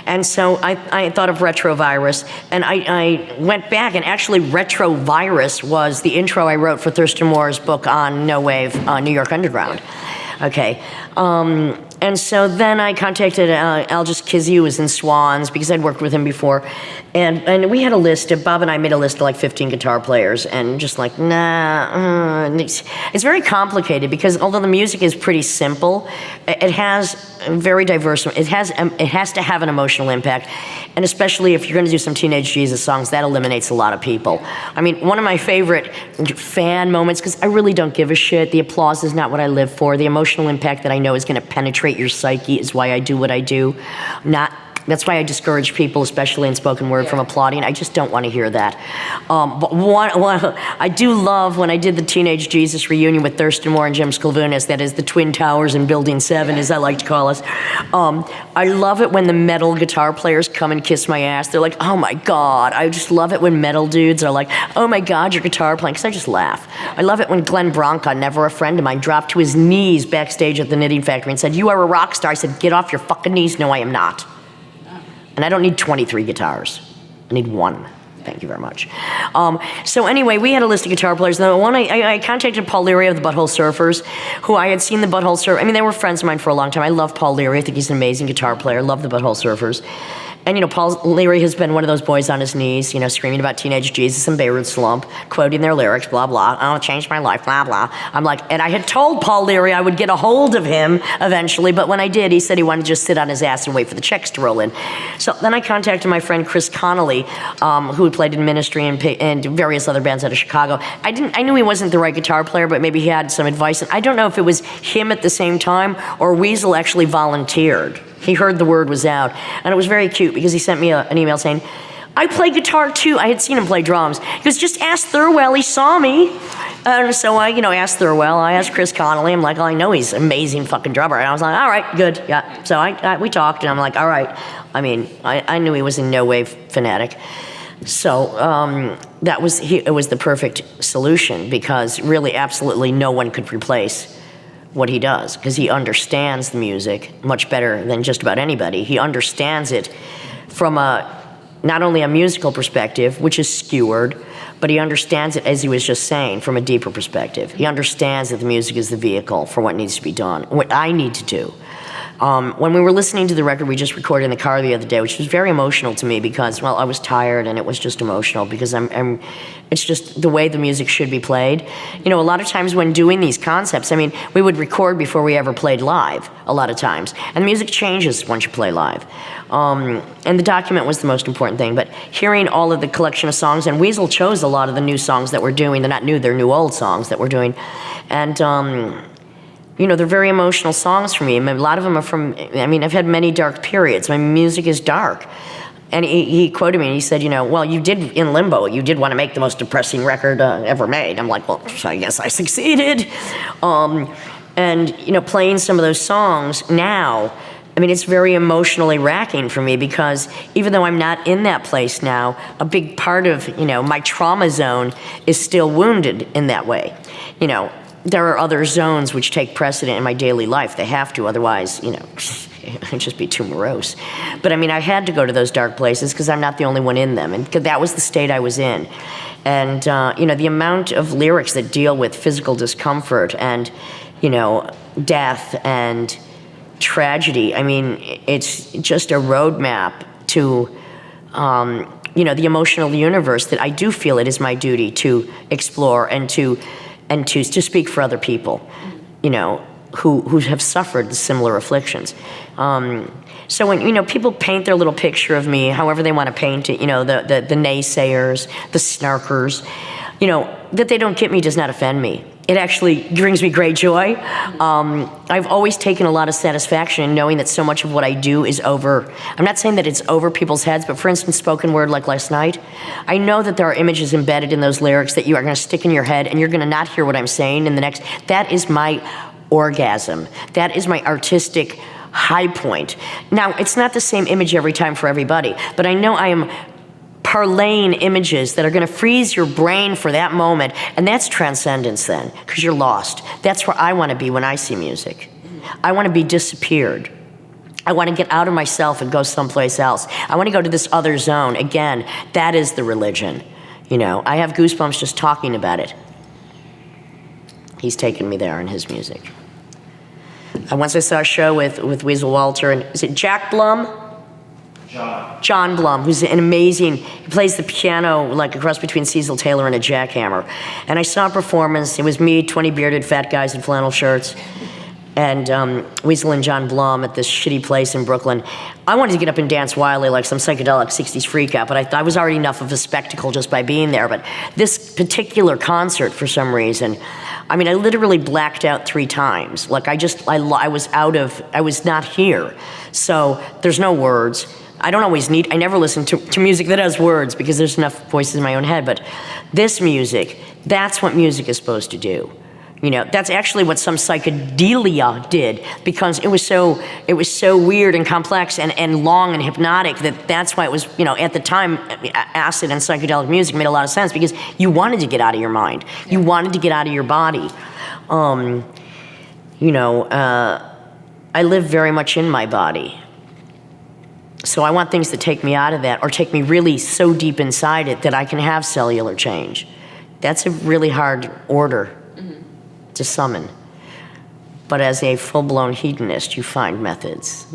And so I thought of Retrovirus, and I went back, and actually Retrovirus was the intro I wrote for Thurston Moore's book on No Wave, New York Underground. Okay. And so then I contacted Algis Kizzy, who was in Swans, because I'd worked with him before. And we had a list Bob and I made a list of like 15 guitar players, and just like, it's very complicated, because although the music is pretty simple, it has very diverse, it has to have an emotional impact. And especially if you're going to do some Teenage Jesus songs, that eliminates a lot of people. One of my favorite fan moments, because I really don't give a shit, the applause is not what I live for, the emotional impact that I know is going to penetrate your psyche is why I do what I do. That's why I discourage people, especially in spoken word, from applauding. I just don't want to hear that. But I do love when I did the Teenage Jesus reunion with Thurston Moore and Jim Sclavunas, that is the Twin Towers in Building 7, as I like to call us. I love it when the metal guitar players come and kiss my ass. They're like, oh my God. I just love it when metal dudes are like, oh my God, your guitar playing, because I just laugh. I love it when Glenn Branca, never a friend of mine, dropped to his knees backstage at the Knitting Factory and said, you are a rock star. I said, get off your fucking knees. No, I am not. And I don't need 23 guitars. I need one. Thank you very much. So anyway, we had a list of guitar players. The one I contacted Paul Leary of the Butthole Surfers, who I had seen the Butthole Surfers. They were friends of mine for a long time. I love Paul Leary. I think he's an amazing guitar player. I love the Butthole Surfers. And, Paul Leary has been one of those boys on his knees, screaming about Teenage Jesus and Beirut Slump, quoting their lyrics, blah, blah. Oh, it changed my life, blah, blah. And I had told Paul Leary I would get a hold of him eventually, but when I did, he said he wanted to just sit on his ass and wait for the checks to roll in. So then I contacted my friend Chris Connolly, who had played in Ministry and various other bands out of Chicago. I knew he wasn't the right guitar player, but maybe he had some advice. And I don't know if it was him at the same time or Weasel actually volunteered. He heard the word was out, and it was very cute because he sent me an email saying, I play guitar too. I had seen him play drums. He goes, just ask Thurwell, he saw me. And so I, asked Thurwell, I asked Chris Connolly, I'm like, I know he's an amazing fucking drummer. And I was like, all right, good, yeah. So we talked, and I'm like, all right. I knew he was in no way fanatic. So it was the perfect solution, because really absolutely no one could replace what he does, because he understands the music much better than just about anybody. He understands it from not only a musical perspective, which is skewered, but he understands it, as he was just saying, from a deeper perspective. He understands that the music is the vehicle for what needs to be done, what I need to do. When we were listening to the record we just recorded in the car the other day, which was very emotional to me because, I was tired, and it was just emotional because it's just the way the music should be played. A lot of times when doing these concepts, we would record before we ever played live, a lot of times. And the music changes once you play live. And the document was the most important thing, but hearing all of the collection of songs, and Weasel chose a lot of the new songs that we're doing. They're not new, they're new old songs that we're doing. And, they're very emotional songs for me. A lot of them are from, I've had many dark periods. My music is dark. And he quoted me, and he said, you did, in Limbo, you did want to make the most depressing record ever made. I'm like, well, I guess I succeeded. And, playing some of those songs now, it's very emotionally racking for me, because even though I'm not in that place now, a big part of, my trauma zone is still wounded in that way. There are other zones which take precedent in my daily life. They have to, otherwise, I'd just be too morose. But I had to go to those dark places because I'm not the only one in them, and that was the state I was in. And the amount of lyrics that deal with physical discomfort and death and tragedy. It's just a roadmap to the emotional universe that I do feel it is my duty to explore and to speak for other people, who have suffered similar afflictions. So when, people paint their little picture of me, however they want to paint it, the naysayers, the snarkers, that they don't get me does not offend me. It actually brings me great joy. I've always taken a lot of satisfaction in knowing that so much of what I do is over. I'm not saying that it's over people's heads, but for instance, spoken word like last night, I know that there are images embedded in those lyrics that you are going to stick in your head and you're going to not hear what I'm saying in the next. That is my orgasm. That is my artistic high point. Now, it's not the same image every time for everybody, but I know I am parlaying images that are going to freeze your brain for that moment, and that's transcendence then, because you're lost. That's where I want to be when I see music. I want to be disappeared. I want to get out of myself and go someplace else. I want to go to this other zone. Again, that is the religion. I have goosebumps just talking about it. He's taken me there in his music. Once I saw a show with Weasel Walter, and is it Jack Blum? John Blum, who's an amazing, he plays the piano like a cross between Cecil Taylor and a jackhammer. And I saw a performance, it was me, 20 bearded fat guys in flannel shirts, and Weasel and John Blum at this shitty place in Brooklyn. I wanted to get up and dance wildly like some psychedelic 60s freak out, but I was already enough of a spectacle just by being there. But this particular concert, for some reason, I literally blacked out 3 times. Like I was not here. So there's no words. I never listen to music that has words because there's enough voices in my own head, but this music, that's what music is supposed to do. That's actually what some psychedelia did, because it was so weird and complex and long and hypnotic that's why it was, at the time, acid and psychedelic music made a lot of sense because you wanted to get out of your mind. You wanted to get out of your body. I live very much in my body. So I want things that take me out of that or take me really so deep inside it that I can have cellular change. That's a really hard order to summon. But as a full-blown hedonist, you find methods.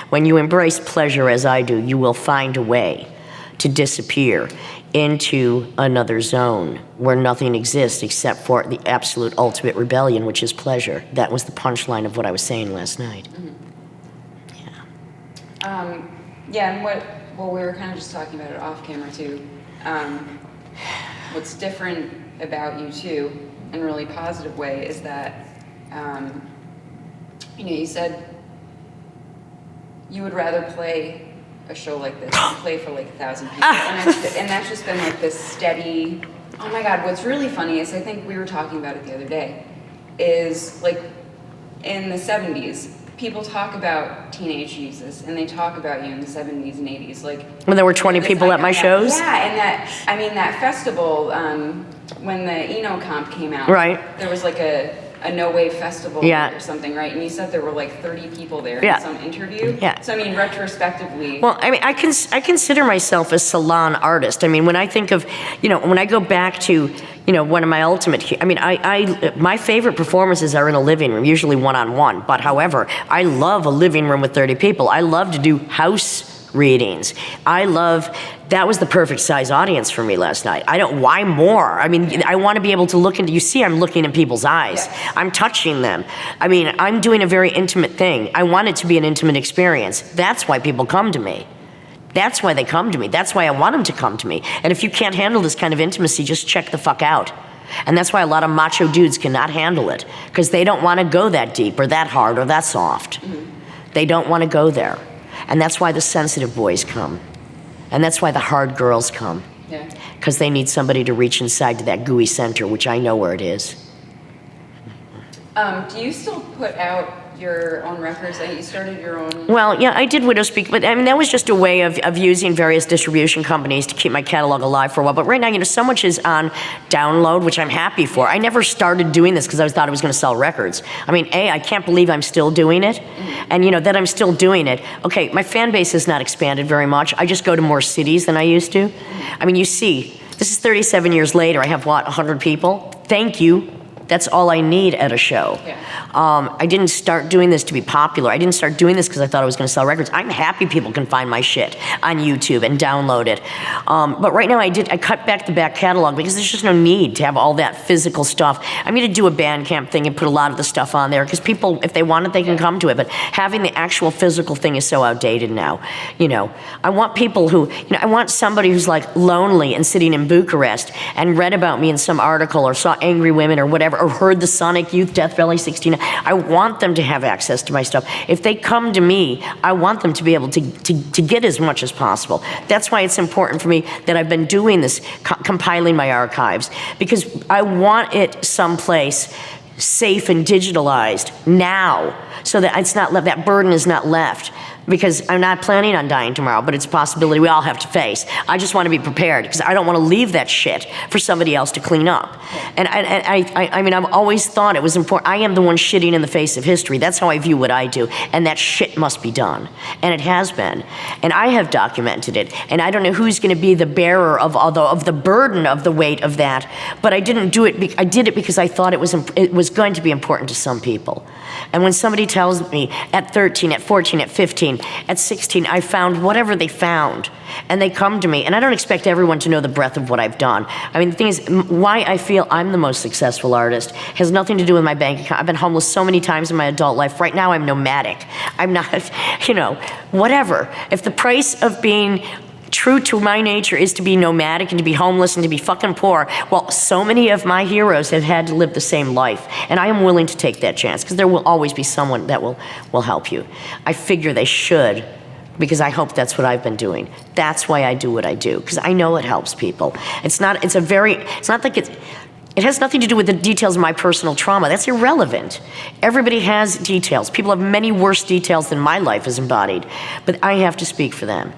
When you embrace pleasure as I do, you will find a way to disappear into another zone where nothing exists except for the absolute ultimate rebellion, which is pleasure. That was the punchline of what I was saying last night. Yeah, and we were kind of just talking about it off camera too. What's different about you too, in a really positive way, is that, you said you would rather play a show like this than play for like 1,000 people. And that's just been like this steady, oh my God, what's really funny is I think we were talking about it the other day, is like in the 70s, people talk about teenage Jesus, and they talk about you in the 70s and 80s. Like when there were 20 people at my shows? Yeah, and that festival, when the Eno comp came out, right, there was like a no-wave festival or something, right? And you said there were like 30 people there in some interview. Yeah. So, retrospectively... Well, I consider myself a salon artist. When I think of, when I go back to, one of my ultimate... my favorite performances are in a living room, usually one-on-one. But however, I love a living room with 30 people. I love to do house readings. That was the perfect size audience for me last night. Why more? I want to be able to look into, you see I'm looking in people's eyes. Yes. I'm touching them. I'm doing a very intimate thing. I want it to be an intimate experience. That's why people come to me. That's why they come to me. That's why I want them to come to me. And if you can't handle this kind of intimacy, just check the fuck out. And that's why a lot of macho dudes cannot handle it, because they don't want to go that deep or that hard or that soft. Mm-hmm. They don't want to go there. And that's why the sensitive boys come. And that's why the hard girls come. Yeah. Because they need somebody to reach inside to that gooey center, which I know where it is. Do you still put out your own records? You started your own... Well, yeah, I did Widow Speak, but that was just a way of using various distribution companies to keep my catalog alive for a while. But right now, so much is on download, which I'm happy for. I never started doing this because I thought I was going to sell records. I can't believe I'm still doing it. And, that I'm still doing it. Okay, my fan base has not expanded very much. I just go to more cities than I used to. You see, this is 37 years later. I have, 100 people? Thank you. That's all I need at a show. Yeah. I didn't start doing this to be popular. I didn't start doing this because I thought I was going to sell records. I'm happy people can find my shit on YouTube and download it. But right now I cut back the back catalog because there's just no need to have all that physical stuff. I'm going to do a Bandcamp thing and put a lot of the stuff on there because people, if they want it, they can come to it. But having the actual physical thing is so outdated now. I want people who, I want somebody who's like lonely and sitting in Bucharest and read about me in some article or saw Angry Women or whatever, or heard the Sonic Youth Death Valley 16. I want them to have access to my stuff. If they come to me, I want them to be able to get as much as possible. That's why it's important for me that I've been doing this, compiling my archives, because I want it someplace safe and digitalized now, so that it's not left, that burden is not left. Because I'm not planning on dying tomorrow, but it's a possibility we all have to face. I just want to be prepared because I don't want to leave that shit for somebody else to clean up. And I mean, I've always thought it was important. I am the one shitting in the face of history. That's how I view what I do. And that shit must be done. And it has been. And I have documented it. And I don't know who's going to be the bearer of the burden of the weight of that. But I didn't do it. I did it because I thought it was going to be important to some people. And when somebody tells me at 13, at 14, at 15, at 16, I found whatever they found, and they come to me, and I don't expect everyone to know the breadth of what I've done. I mean, the thing is, why I feel I'm the most successful artist has nothing to do with my bank account. I've been homeless so many times in my adult life. Right now, I'm nomadic. I'm not, whatever. If the price of being true to my nature is to be nomadic and to be homeless and to be fucking poor, well, so many of my heroes have had to live the same life, and I am willing to take that chance because there will always be someone that will help you. I figure they should, because I hope that's what I've been doing. That's why I do what I do, because I know it helps people. It has nothing to do with the details of my personal trauma. That's irrelevant. Everybody has details. People have many worse details than my life is embodied, but I have to speak for them,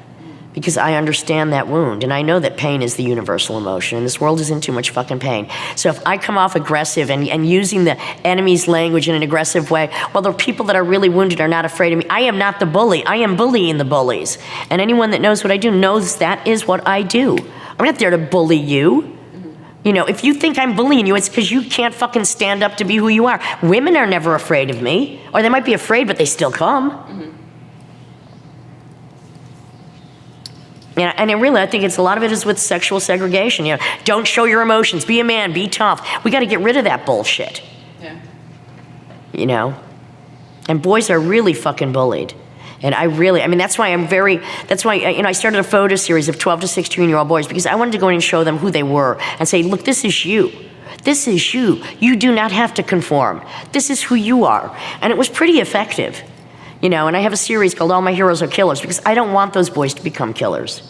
because I understand that wound, and I know that pain is the universal emotion, and this world is in too much fucking pain. So if I come off aggressive and using the enemy's language in an aggressive way, well, the people that are really wounded are not afraid of me. I am not the bully. I am bullying the bullies. And anyone that knows what I do knows that is what I do. I'm not there to bully you. If you think I'm bullying you, it's because you can't fucking stand up to be who you are. Women are never afraid of me. Or they might be afraid, but they still come. And I think a lot of it is with sexual segregation. Don't show your emotions. Be a man. Be tough. We got to get rid of that bullshit. Yeah. And boys are really fucking bullied. And that's why I started a photo series of 12 to 16-year-old boys, because I wanted to go in and show them who they were and say, look, this is you. This is you. You do not have to conform. This is who you are. And it was pretty effective. And I have a series called All My Heroes Are Killers, because I don't want those boys to become killers.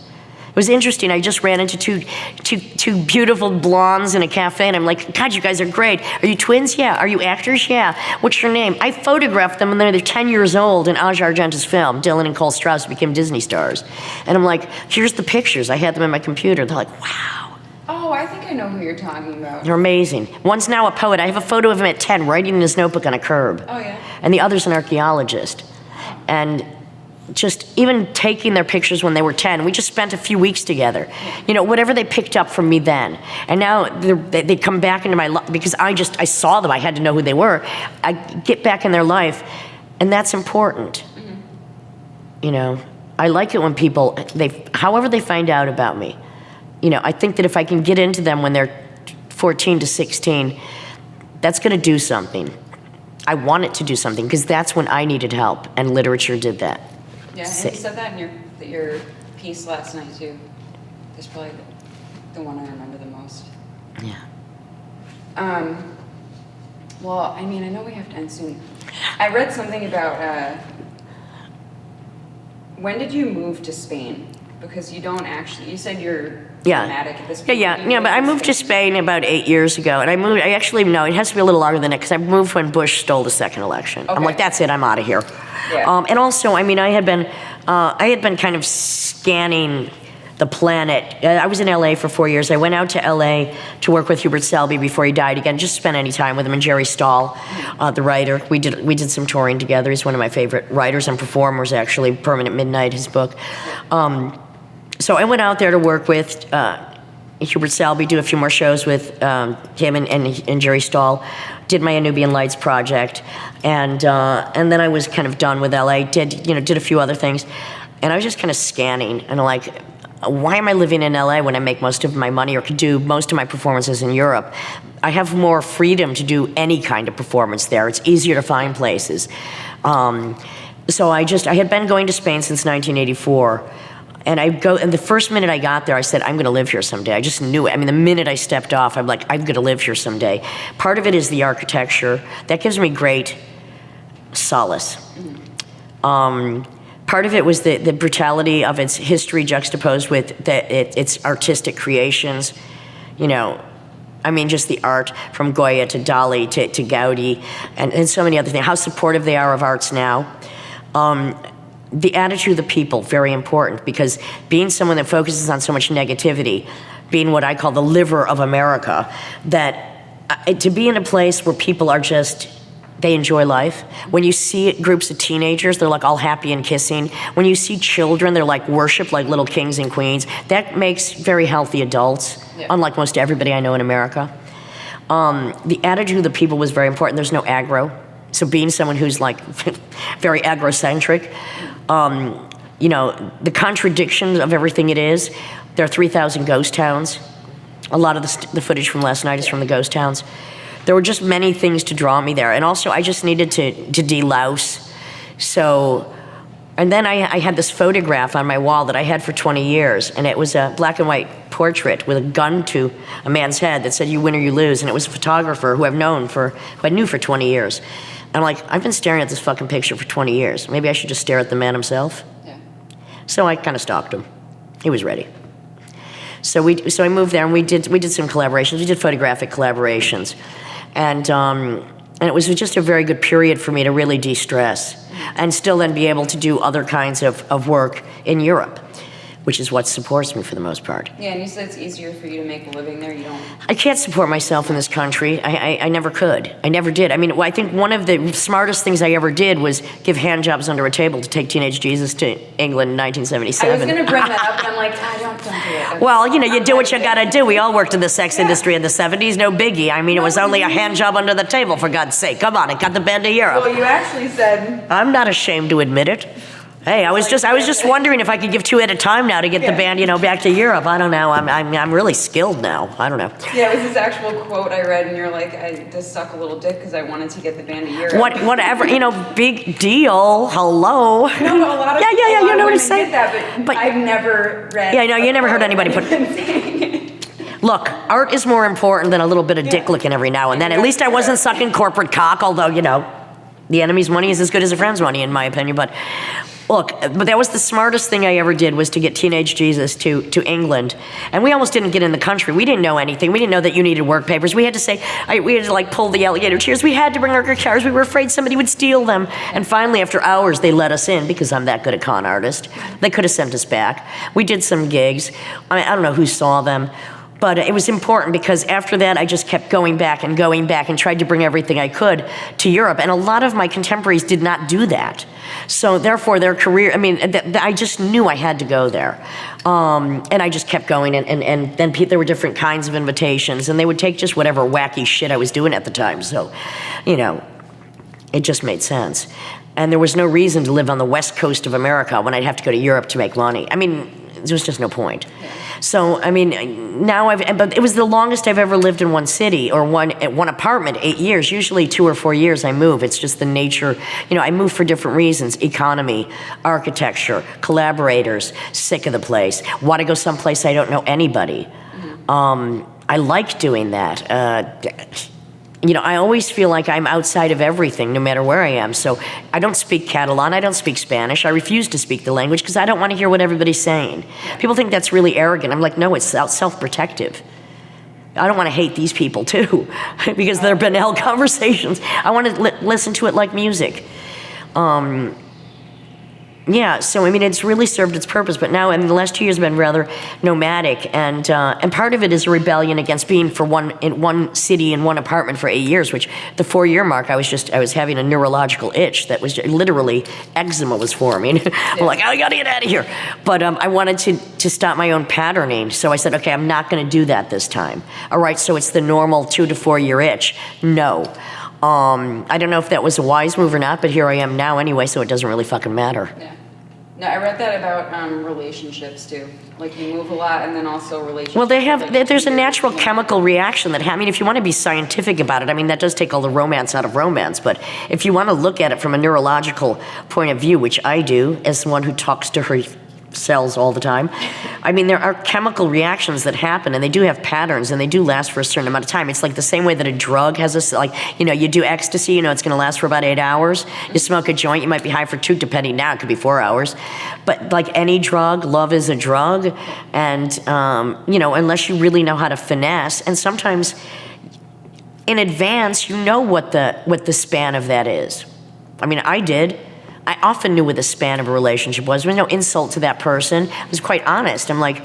It was interesting. I just ran into two beautiful blondes in a cafe, and I'm like, God, you guys are great. Are you twins? Yeah. Are you actors? Yeah. What's your name? I photographed them when they're 10 years old in Aja Argenta's film. Dylan and Cole Strauss became Disney stars. And I'm like, here's the pictures. I had them in my computer. They're like, wow. Oh, I think I know who you're talking about. They're amazing. One's now a poet. I have a photo of him at 10 writing in his notebook on a curb. Oh, yeah. And the other's an archaeologist. And just even taking their pictures when they were 10, we just spent a few weeks together. Whatever they picked up from me then. And now they come back into my life because I saw them. I had to know who they were. I get back in their life, and that's important. I like it when people, however they find out about me. I think that if I can get into them when they're 14 to 16, that's going to do something. I want it to do something, because that's when I needed help, and literature did that. Yeah, and you said that in your piece last night too. That's probably the one I remember the most. Yeah. Well, I know we have to end soon. I read something about when did you move to Spain? Because you said you're nomadic at this point. Yeah, but I moved to Spain about 8 years ago, and it has to be a little longer than that, because I moved when Bush stole the second election. Okay. I'm like, that's it, I'm out of here. Yeah. And also, I had been kind of scanning the planet. I was in LA for 4 years. I went out to LA to work with Hubert Selby before he died again, just spent any time with him, and Jerry Stahl, the writer. We did some touring together. He's one of my favorite writers and performers, actually. Permanent Midnight, his book. So I went out there to work with Hubert Selby, do a few more shows with him and Jerry Stahl. Did my Anubian Lights project, and then I was kind of done with LA. Did a few other things, and I was just kind of scanning, and like, why am I living in LA when I make most of my money or could do most of my performances in Europe? I have more freedom to do any kind of performance there. It's easier to find places. So I had been going to Spain since 1984. And and the first minute I got there, I said, I'm gonna live here someday. I just knew it. I mean, the minute I stepped off, I'm like, I'm gonna live here someday. Part of it is the architecture. That gives me great solace. Part of it was the brutality of its history juxtaposed with its artistic creations. Just the art from Goya to Dali to Gaudi and so many other things. How supportive they are of arts now. The attitude of the people, very important, because being someone that focuses on so much negativity, being what I call the liver of America, that to be in a place where people are just, they enjoy life. When you see groups of teenagers, they're like all happy and kissing. When you see children, they're like worshiped like little kings and queens. That makes very healthy adults, unlike most everybody I know in America. The attitude of the people was very important. There's no aggro. So being someone who's like very aggro-centric, the contradictions of everything it is. There are 3,000 ghost towns. A lot of the footage from last night is from the ghost towns. There were just many things to draw me there. And also I just needed to delouse. So, and then I had this photograph on my wall that I had for 20 years. And it was a black and white portrait with a gun to a man's head that said, you win or you lose. And it was a photographer who I knew for 20 years. I'm like, I've been staring at this fucking picture for 20 years. Maybe I should just stare at the man himself. Yeah. So I kind of stalked him. He was ready. So I moved there and we did some collaborations. We did photographic collaborations, and it was just a very good period for me to really de-stress, and still then be able to do other kinds of work in Europe, which is what supports me for the most part. Yeah, and you said it's easier for you to make a living there. You don't. I can't support myself in this country. I never could. I never did. I mean, I think one of the smartest things I ever did was give hand jobs under a table to take Teenage Jesus to England in 1977. I was going to bring that up, and I'm like, don't do it. Well, you do what you got to do. We all worked in the sex industry in the 70s. No biggie. I mean, it was only a hand job under the table, for God's sake. Come on, it got the band to Europe. Well, you actually said. I'm not ashamed to admit it. Hey, I was just wondering if I could give 2 at a time now to get the band, back to Europe. I don't know. I'm really skilled now. I don't know. Yeah, it was this actual quote I read, and you're like, I just suck a little dick because I wanted to get the band to Europe. Whatever, big deal. Hello. No, a lot of yeah. You know what I'm saying? But I've never read. Yeah, no, you never heard anybody put. Look, art is more important than a little bit of dick licking every now and then. At least I wasn't sucking corporate cock, although the enemy's money is as good as a friend's money, in my opinion. But that was the smartest thing I ever did, was to get Teenage Jesus to England. And we almost didn't get in the country. We didn't know anything. We didn't know that you needed work papers. We had to pull the alligator chairs. We had to bring our guitars. We were afraid somebody would steal them. And finally, after hours, they let us in because I'm that good a con artist. They could have sent us back. We did some gigs. I don't know who saw them. But it was important because after that, I just kept going back and tried to bring everything I could to Europe. And a lot of my contemporaries did not do that. So therefore, their career, I just knew I had to go there. And I just kept going. And then there were different kinds of invitations. And they would take just whatever wacky shit I was doing at the time. So, it just made sense. And there was no reason to live on the west coast of America when I'd have to go to Europe to make money. There was just no point. So, but it was the longest I've ever lived in one city or one apartment, 8 years. Usually 2 or 4 years I move. It's just the nature. I move for different reasons: economy, architecture, collaborators, sick of the place, want to go someplace I don't know anybody. I like doing that. I always feel like I'm outside of everything, no matter where I am. So I don't speak Catalan. I don't speak Spanish. I refuse to speak the language because I don't want to hear what everybody's saying. People think that's really arrogant. I'm like, no, it's self-protective. I don't want to hate these people, too, because they're banal conversations. I want to listen to it like music. Yeah, so I mean, it's really served its purpose. But now, in the last 2 years, I've been rather nomadic, and part of it is a rebellion against being in one city in one apartment for 8 years. Which the 4-year mark, I was having a neurological itch that was literally eczema was forming. I'm like, I gotta get out of here. But I wanted to stop my own patterning, so I said, okay, I'm not going to do that this time. All right, so it's the normal 2 to 4 year itch. No. I don't know if that was a wise move or not, but here I am now anyway, so it doesn't really fucking matter. Yeah. No, I read that about relationships too. Like you move a lot, and then also relationships. Well, there's a natural chemical reaction that, I mean, if you want to be scientific about it, I mean, that does take all the romance out of romance, but if you want to look at it from a neurological point of view, which I do, as someone who talks to her cells all the time, I mean, there are chemical reactions that happen, and they do have patterns, and they do last for a certain amount of time. It's like the same way that a drug has you do ecstasy, it's going to last for about 8 hours. You smoke a joint, you might be high for 2, depending now, it could be 4 hours. But like any drug, love is a drug, and, unless you really know how to finesse, and sometimes in advance, you know what the span of that is. I mean, I did. I often knew what the span of a relationship was. There was no insult to that person. I was quite honest. I'm like,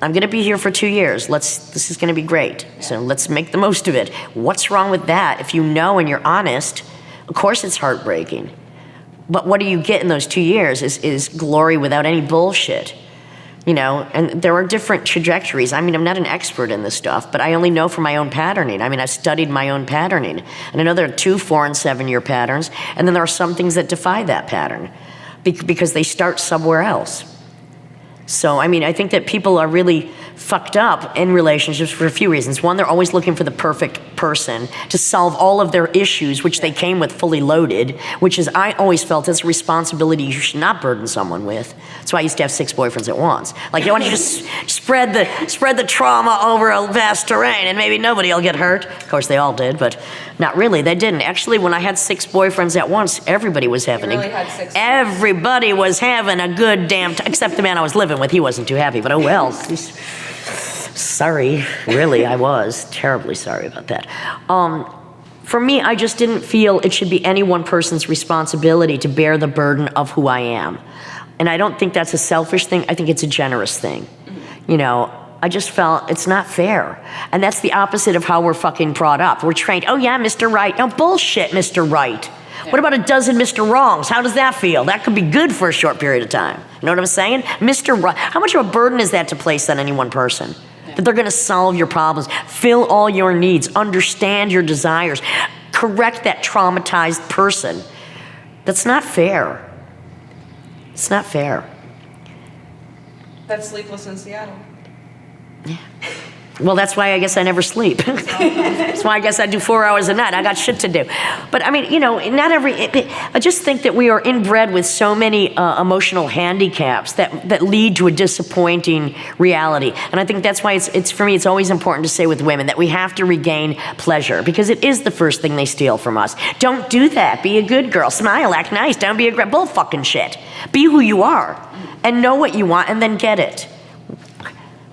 I'm going to be here for 2 years. This is going to be great. So let's make the most of it. What's wrong with that? If you know and you're honest, of course it's heartbreaking. But what do you get in those 2 years is glory without any bullshit. And there are different trajectories. I mean, I'm not an expert in this stuff, but I only know from my own patterning. I mean, I've studied my own patterning. And I know there are 2, 4, and 7 year patterns, and then there are some things that defy that pattern because they start somewhere else. So, I mean, I think that people are really fucked up in relationships for a few reasons. One, they're always looking for the perfect person to solve all of their issues, which they came with fully loaded, which is, I always felt, it's a responsibility you should not burden someone with. That's why I used to have 6 boyfriends at once. Like, you want to just spread the trauma over a vast terrain, and maybe nobody will get hurt. Of course, they all did, but not really. They didn't. Actually, when I had 6 boyfriends at once, everybody was having everybody was having a good damn time, except the man I was living with. He wasn't too happy, but oh well. Sorry, really, I was terribly sorry about that. For me, I just didn't feel it should be any one person's responsibility to bear the burden of who I am. And I don't think that's a selfish thing. I think it's a generous thing. I just felt it's not fair. And that's the opposite of how we're fucking brought up. We're trained, oh yeah, Mr. Right. No, bullshit, Mr. Right. Yeah. What about a dozen Mr. Wrongs? How does that feel? That could be good for a short period of time. You know what I'm saying? Mr. Right. How much of a burden is that to place on any one person? That they're going to solve your problems, fill all your needs, understand your desires, correct that traumatized person. That's not fair. It's not fair. That's Sleepless in Seattle. Yeah. Well, that's why I guess I never sleep. That's why I guess I do 4 hours a night. I got shit to do. But I mean, I just think that we are inbred with so many emotional handicaps that lead to a disappointing reality. And I think that's why it's for me, it's always important to say with women that we have to regain pleasure, because it is the first thing they steal from us. Don't do that. Be a good girl. Smile, act nice. Don't be a bull fucking shit. Be who you are and know what you want and then get it.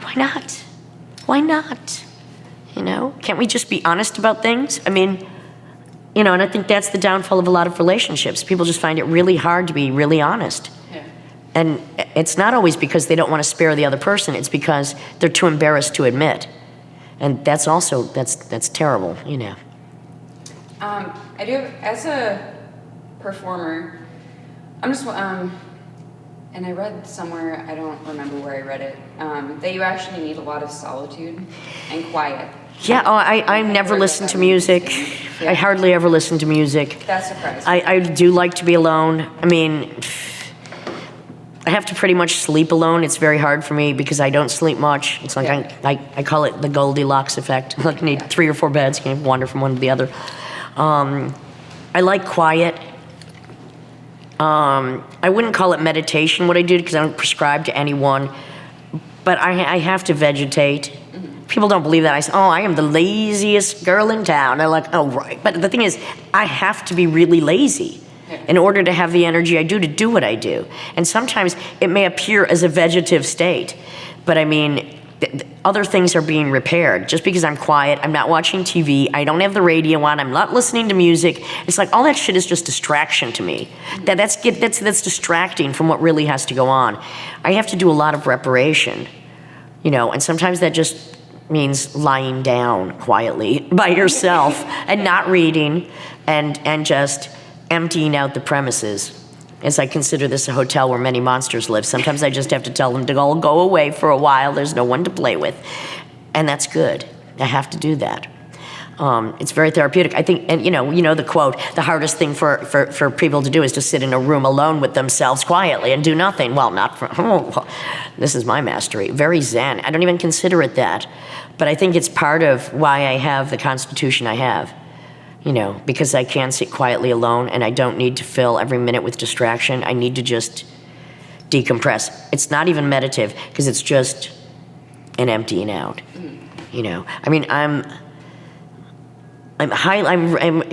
Why not? Why not? Can't we just be honest about things? I mean, and I think that's the downfall of a lot of relationships. People just find it really hard to be really honest. Yeah. And it's not always because they don't want to spare the other person. It's because they're too embarrassed to admit. And that's also, that's terrible, I do, as a performer, I'm just, and I read somewhere, I don't remember where I read it, that you actually need a lot of solitude and quiet. Yeah, I never listen to music. Yeah. I hardly ever listen to music. That's surprising. I do like to be alone. I mean, I have to pretty much sleep alone. It's very hard for me because I don't sleep much. It's like I call it the Goldilocks effect. Like you need 3 or 4 beds, you can wander from one to the other. I like quiet. I wouldn't call it meditation what I do because I don't prescribe to anyone, but I have to vegetate. People don't believe that. I say, I am the laziest girl in town. They're like, oh, right. But the thing is, I have to be really lazy in order to have the energy I do to do what I do. And sometimes it may appear as a vegetative state, but I mean, other things are being repaired. Just because I'm quiet, I'm not watching TV, I don't have the radio on, I'm not listening to music. It's like all that shit is just distraction to me. That's distracting from what really has to go on. I have to do a lot of reparation, you know, and sometimes that just means lying down quietly by yourself and not reading and just emptying out the premises. As I consider this a hotel where many monsters live, sometimes I just have to tell them to all go away for a while. There's no one to play with. And that's good. I have to do that. It's very therapeutic. I think, and you know the quote, the hardest thing for people to do is to sit in a room alone with themselves quietly and do nothing. Well, not for, this is my mastery. Very Zen. I don't even consider it that. But I think it's part of why I have the constitution I have. You know, because I can sit quietly alone and I don't need to fill every minute with distraction. I need to just decompress. It's not even meditative because it's just an emptying out. You know, I mean, I'm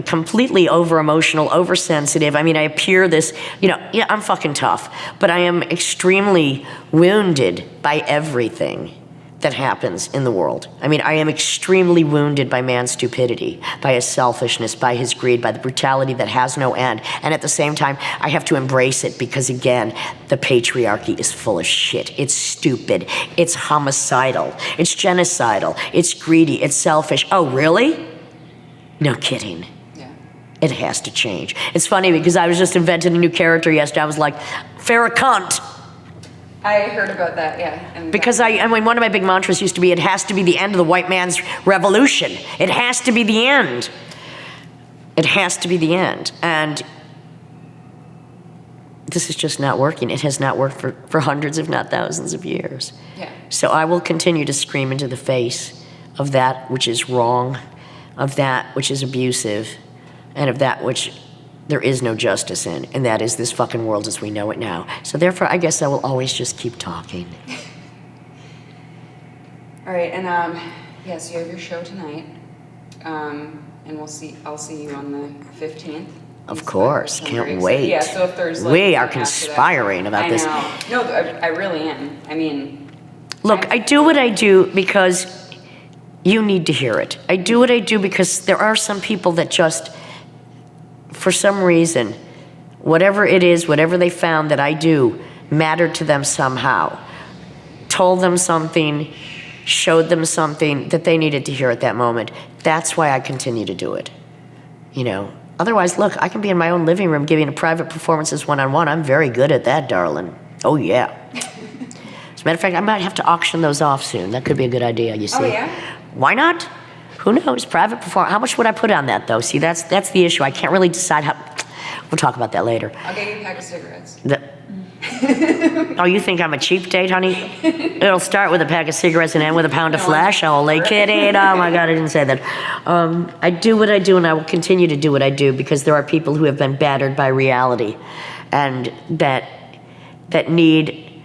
completely over emotional, oversensitive. I mean, I appear this, you know, yeah, I'm fucking tough, but I am extremely wounded by everything that happens in the world. I mean, I am extremely wounded by man's stupidity, by his selfishness, by his greed, by the brutality that has no end. And at the same time, I have to embrace it because, again, the patriarchy is full of shit. It's stupid. It's homicidal. It's genocidal. It's greedy. It's selfish. Oh, really? No kidding. Yeah. It has to change. It's funny because I was just inventing a new character yesterday. I was like, fair cunt. I heard about that, yeah. And because I mean, one of my big mantras used to be, it has to be the end of the white man's revolution. It has to be the end. It has to be the end. And this is just not working. It has not worked for hundreds, if not thousands of years. Yeah. So I will continue to scream into the face of that which is wrong, of that which is abusive, and of that which there is no justice in, and that is this fucking world as we know it now. So therefore, I guess I will always just keep talking. All right, and yes, you have your show tonight, and I'll see you on the 15th. Of course, can't wait. So, yeah, so if there's like, we are conspiring about this. I know. No, I really am. I mean, look, I do what I do because you need to hear it. I do what I do because there are some people that just, for some reason, whatever it is, whatever they found that I do mattered to them somehow. Told them something, showed them something that they needed to hear at that moment. That's why I continue to do it. You know, otherwise, look, I can be in my own living room giving private performances one-on-one. I'm very good at that, darling. Oh, yeah. As a matter of fact, I might have to auction those off soon. That could be a good idea, you see. Oh, yeah? Why not? Who knows? Private performance. How much would I put on that, though? See, that's the issue. I can't really decide how. We'll talk about that later. I'll get you a pack of cigarettes. Oh, you think I'm a cheap date, honey? It'll start with a pack of cigarettes and end with a pound of flesh. Holy kidding. Oh, my God, I didn't say that. I do what I do, and I will continue to do what I do because there are people who have been battered by reality and that need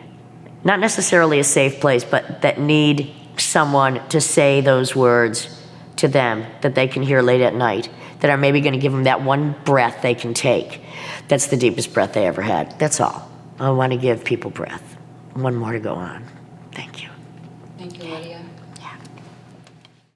not necessarily a safe place, but that need someone to say those words to them that they can hear late at night, that are maybe going to give them that one breath they can take. That's the deepest breath they ever had. That's all. I want to give people breath. One more to go on. Thank you. Thank you, Lydia. Yeah.